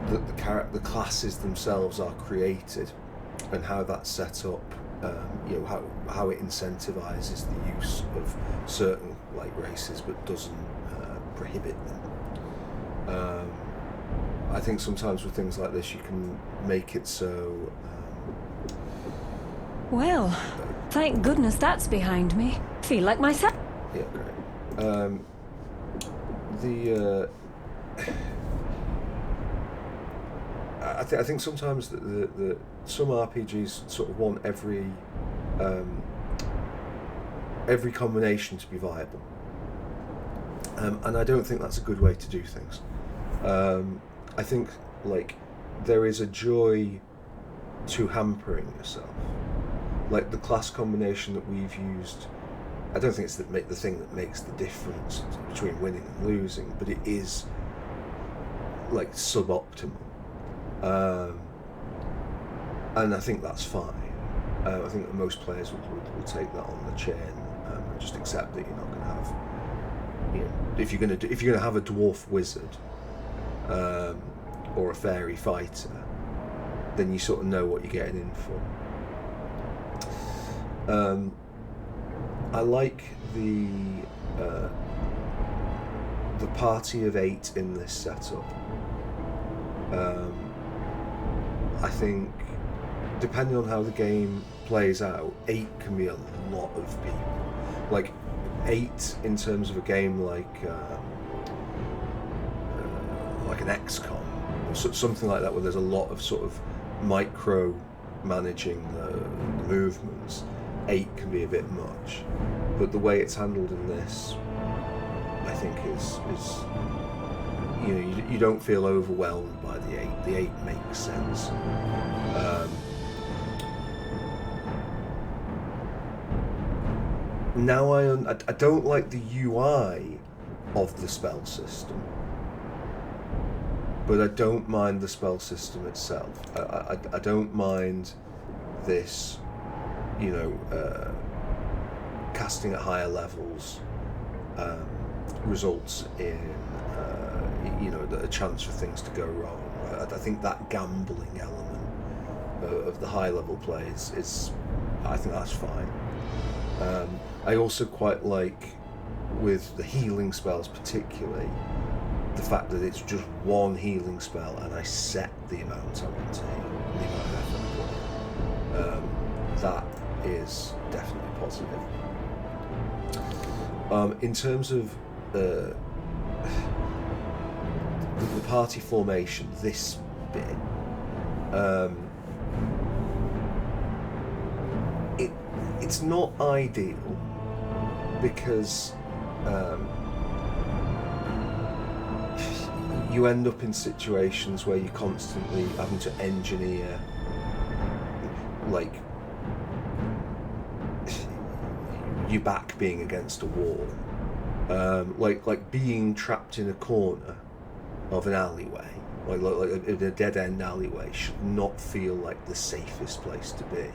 that the classes themselves are created and how that's set up. How it incentivizes the use of certain like races, but doesn't prohibit them. I think sometimes with things like this, you can make it so. Well, thank goodness that's behind me. Feel like myself. Yeah, great. I think sometimes the some RPGs sort of want every combination to be viable, and I don't think that's a good way to do things. I think like there is a joy to hampering yourself, like the class combination that we've used. I don't think it's the thing that makes the difference between winning and losing, but it is like suboptimal. And I think that's fine. I think that most players will take that on the chin and just accept that you're not going to have, if you're going to have a dwarf wizard or a fairy fighter, then you sort of know what you're getting in for. I like the party of 8 in this setup. I think, depending on how the game plays out, 8 can be a lot of people. Like 8 in terms of a game like an XCOM or something like that, where there's a lot of sort of micro managing the movements. 8 can be a bit much, but the way it's handled in this, I think is you don't feel overwhelmed by the 8. The 8 makes sense. Now I don't like the UI of the spell system, but I don't mind the spell system itself. I don't mind this, casting at higher levels results in a chance for things to go wrong. I think that gambling element of the high level plays I think that's fine. I also quite like, with the healing spells particularly, the fact that it's just one healing spell and I set the amount I want to heal, the amount of effort. That is definitely positive. In terms of the party formation, this bit, it's not ideal, because you end up in situations where you're constantly having to engineer, like, your back being against a wall, like being trapped in a corner of an alleyway, like in a dead end alleyway, should not feel like the safest place to be.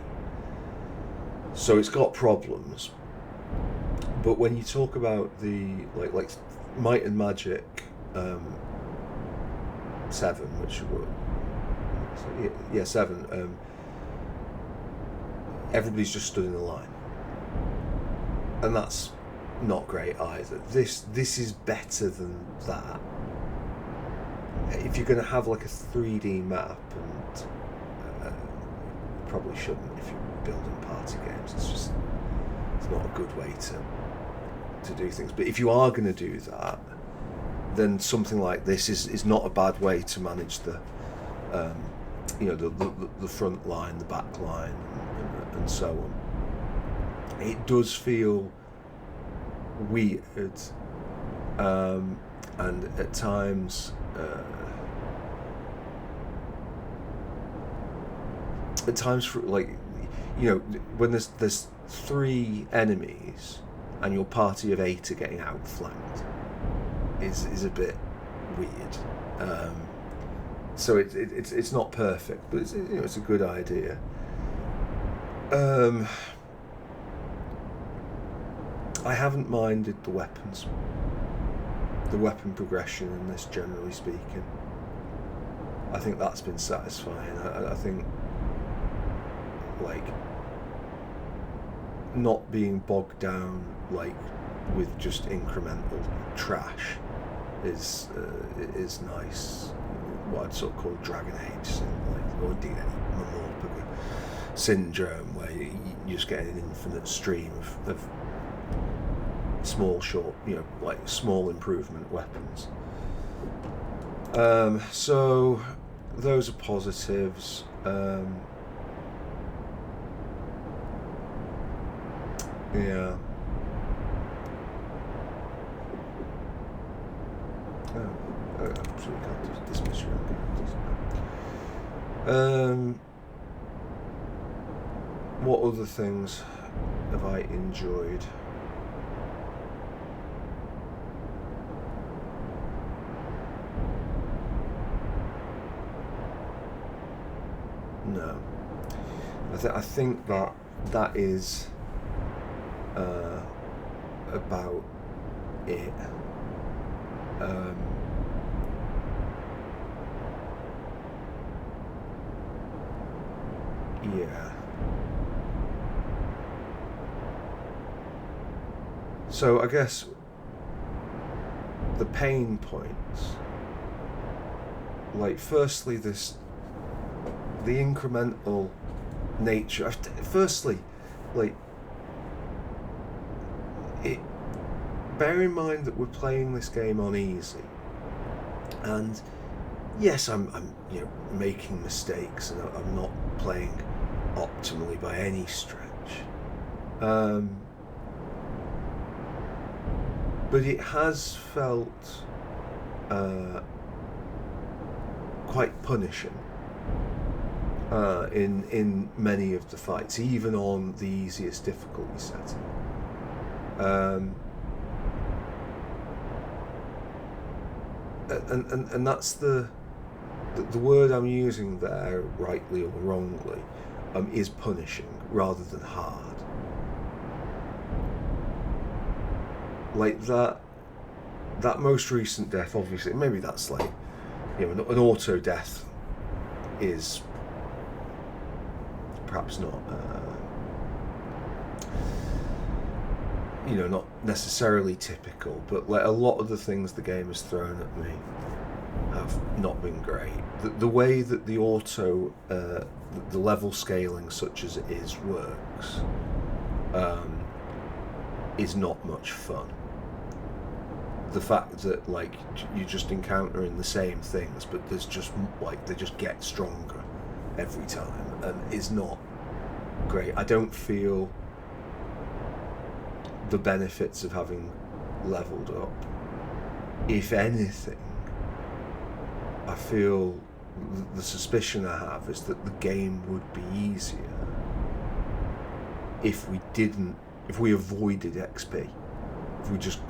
So it's got problems. But when you talk about the like Might and Magic 7, which were 7, everybody's just stood in a line, and that's not great either. This is better than that. If you're going to have like a 3D map, and probably shouldn't if you building party games. It's not a good way to do things. But if you are going to do that, then something like this is not a bad way to manage the the front line, the back line, and so on. It does feel weird, and at times for, like, when there's 3 enemies and your party of 8 are getting outflanked is a bit weird. So it's not perfect, but it's a good idea. I haven't minded the weapons, the weapon progression in this, generally speaking. I think that's been satisfying. I think, like, not being bogged down like with just incremental trash is nice. What I'd sort of call Dragon Age, or indeed any MMORPG syndrome, where you just get an infinite stream of small, short, like small improvement weapons. So those are positives. Yeah. Oh, absolutely can't dismiss your own characters. What other things have I enjoyed? No. I think that is about it. Yeah. So I guess the pain points, like, firstly, the incremental nature. Firstly, like, bear in mind that we're playing this game on easy, and yes, I'm making mistakes, and I'm not playing optimally by any stretch, but it has felt quite punishing in many of the fights, even on the easiest difficulty setting. And that's the word I'm using there, rightly or wrongly, is punishing rather than hard. Like that most recent death, obviously, maybe that's like, an auto death is perhaps not not necessarily typical, but like a lot of the things the game has thrown at me have not been great. The way that the auto, the level scaling, such as it is, works, is not much fun. The fact that, like, you're just encountering the same things, but there's just, like, they just get stronger every time, is not great. I don't feel the benefits of having leveled up. If anything, I feel the suspicion I have is that the game would be easier if we avoided XP, if we just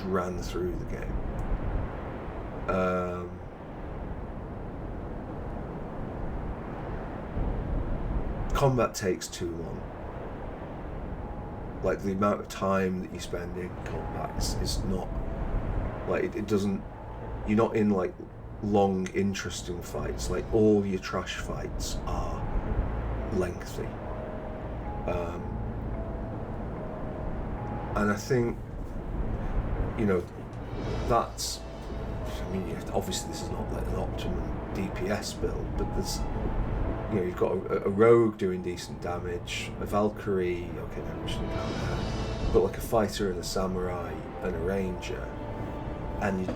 ran through the game. Combat takes too long. Like, the amount of time that you spend in combat is not, like, it doesn't, you're not in, like, long, interesting fights. Like, all your trash fights are lengthy. And I think, that's, obviously this is not like an optimum DPS build, but you know, you've got a rogue doing decent damage, a Valkyrie, okay, maybe we shouldn't count her, but like a fighter and a samurai and a ranger, and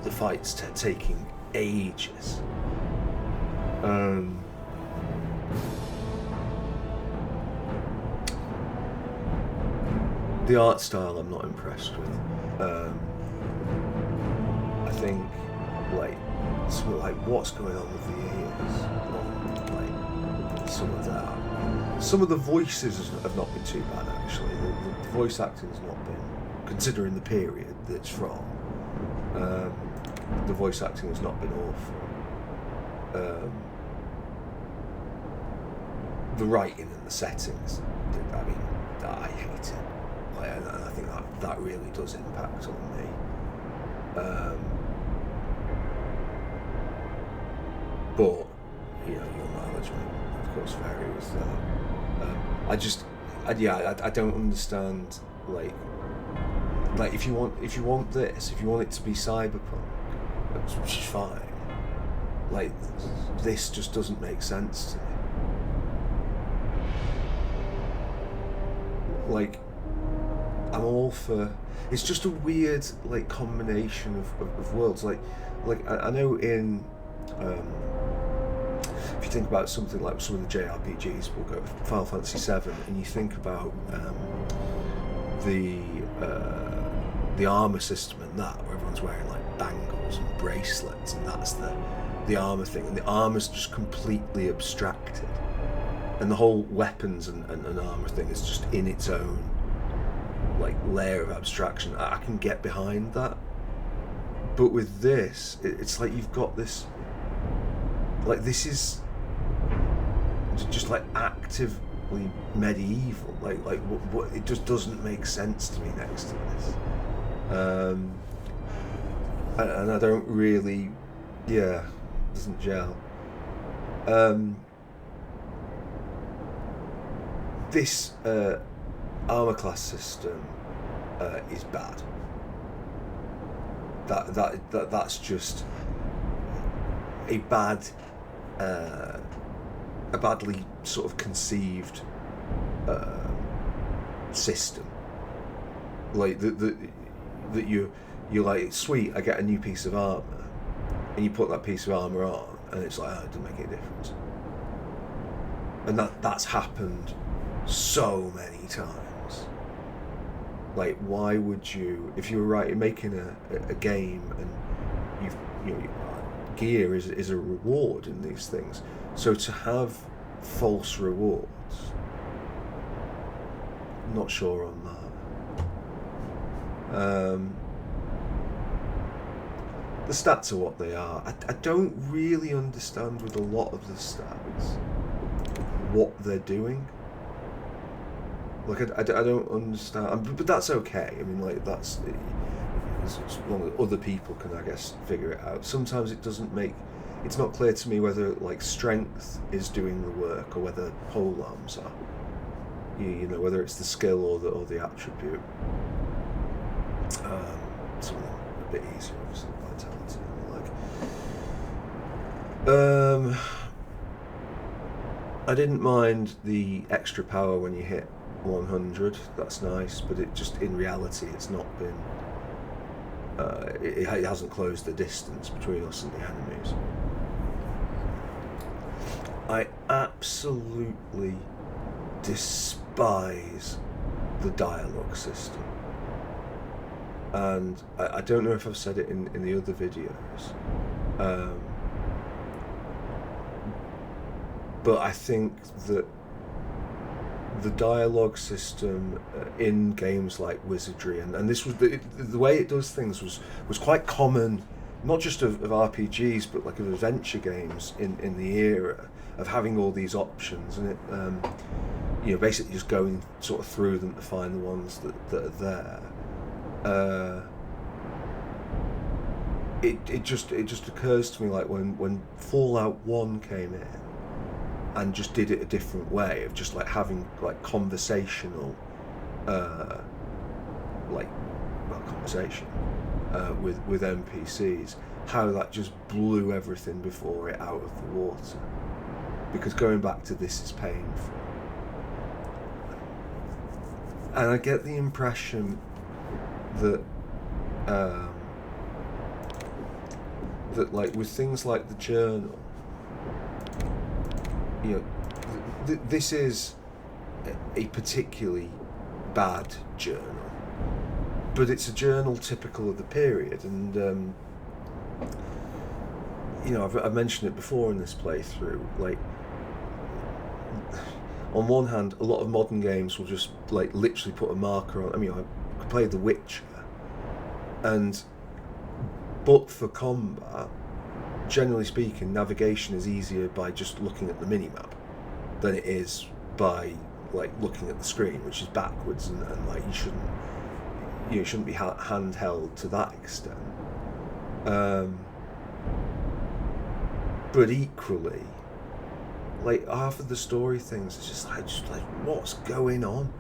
the fight's taking ages. The art style I'm not impressed with. I think like what's going on with the ears, like some of that. Some of the voices have not been too bad actually. The voice acting has not been, considering the period that it's from. The voice acting has not been awful. The writing and the settings, I mean, I hate it. Like, and I think that really does impact on me. But you know, your mileage may of course vary with that. I don't understand like if you want this, if you want it to be cyberpunk, which is fine. Like this just doesn't make sense to me. Like I'm all for. It's just a weird like combination of worlds. Like I know in. If you think about something like some of the JRPGs, we'll go Final Fantasy VII, and you think about the armor system and that, where everyone's wearing like bangles and bracelets, and that's the armor thing, and the armor's just completely abstracted, and the whole weapons and armor thing is just in its own like layer of abstraction. I can get behind that, but with this, it's like you've got this. Like this is just like actively medieval. Like what it just doesn't make sense to me next to this. And I don't really, it doesn't gel. This armor class system is bad. That's just a badly sort of conceived system. Like that you're like, sweet, I get a new piece of armor, and you put that piece of armor on, and it's like, it doesn't make any difference. And that's happened so many times. Like, why would you, if you were making a game and gear is a reward in these things, so to have false rewards, I'm not sure on that. The stats are what they are. I don't really understand with a lot of the stats what they're doing. Like I don't understand, but that's okay. I mean, like that's as long as other people can, I guess, figure it out. Sometimes it doesn't make. It's not clear to me whether like strength is doing the work or whether pole arms are. You know, whether it's the skill or the attribute. Some of them a bit easier, obviously, vitality and the like. I didn't mind the extra power when you hit 100. That's nice, but it just, in reality, it's not been. It hasn't closed the distance between us and the enemies. I absolutely despise the dialogue system. And I don't know if I've said it in the other videos. But I think that the dialogue system in games like Wizardry, and this was the way it does things was quite common, not just of RPGs, but like of adventure games in the era, of having all these options, and it basically just going sort of through them to find the ones that are there. It just occurs to me, like when Fallout 1 came in and just did it a different way, of just like having like conversational conversation with NPCs, how that just blew everything before it out of the water. because going back to this is painful. And I get the impression that that like with things like the journal, you know, this is a particularly bad journal, but it's a journal typical of the period, and you know, I've mentioned it before in this playthrough. Like, on one hand, a lot of modern games will just like literally put a marker on. I mean, I played The Witcher, but for combat, generally speaking, navigation is easier by just looking at the minimap than it is by like looking at the screen, which is backwards, and like you shouldn't be handheld to that extent. But equally, like half of the story things, it's just like what's going on?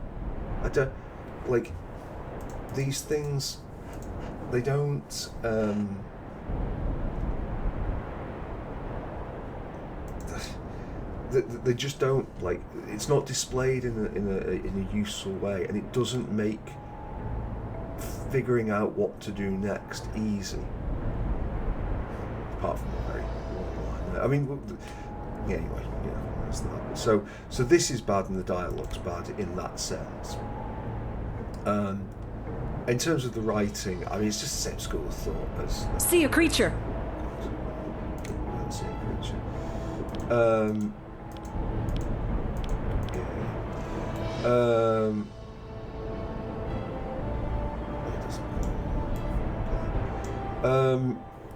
I don't like these things. They don't. They just don't, like, it's not displayed in a useful way, and it doesn't make figuring out what to do next easy. Apart from a very long line. I mean, yeah, anyway, yeah, that's that. So this is bad, and the dialogue's bad in that sense. In terms of the writing, I mean, it's just the same school of thought as. See a creature. See a creature.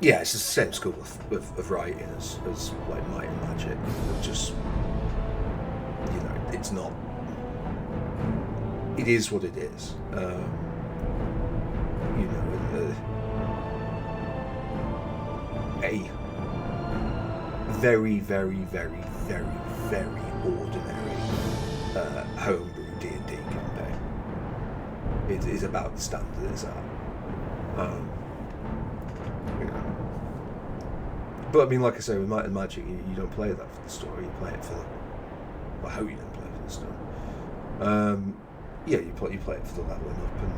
Yeah, it's the same school of writing as like Might and Magic. Just, you know, it's not. It is what it is. You know, a very, very, very, very, very ordinary homebrew D&D campaign. It is about the standard it's at. You know. But I mean, like I say, with Might and Magic, you don't play that for the story. You play it for I hope you don't play it for the story. Yeah, you play it for the leveling up and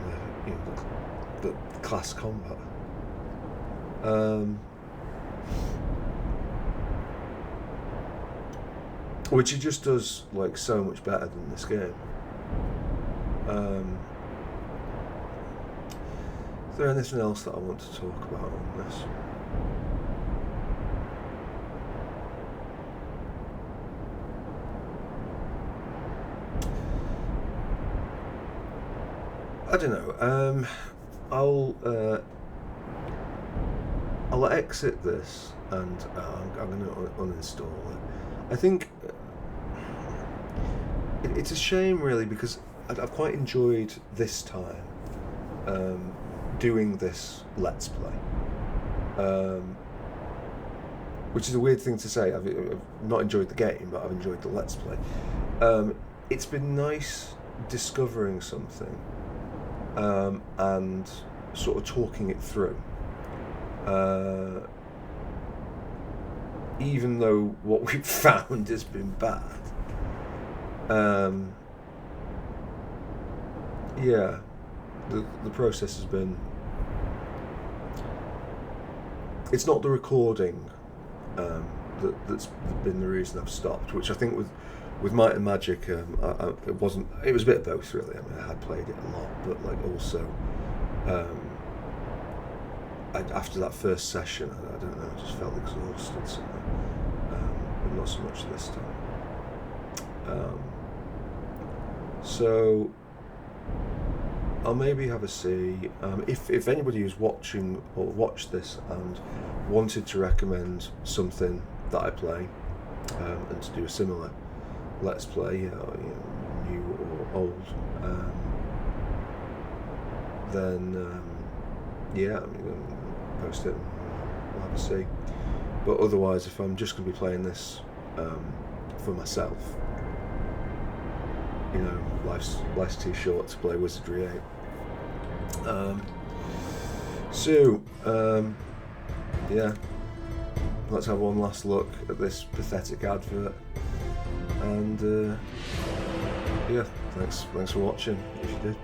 you know, the class combat. Which it just does like so much better than this game. Is there anything else that I want to talk about on this? I don't know. I'll exit this and I'm going to uninstall it. I think it's a shame, really, because I've quite enjoyed this time doing this Let's Play. Which is a weird thing to say. I've not enjoyed the game, but I've enjoyed the Let's Play. It's been nice discovering something and sort of talking it through. Even though what we've found has been bad. Yeah, the process has been. It's not the recording that's been the reason I've stopped, which I think with Might and Magic, it wasn't. It was a bit of both, really. I mean, I had played it a lot, but like also, after that first session, I don't know, I just felt exhausted somehow. But not so much this time. So I'll maybe have a see. If anybody who's watching or watched this and wanted to recommend something that I play, and to do a similar Let's Play, new or old, then yeah, I mean, post it and we'll have a see. But otherwise, if I'm just going to be playing this for myself, you know, life's too short to play Wizardry 8. Yeah, let's have one last look at this pathetic advert. And yeah, thanks for watching if you did.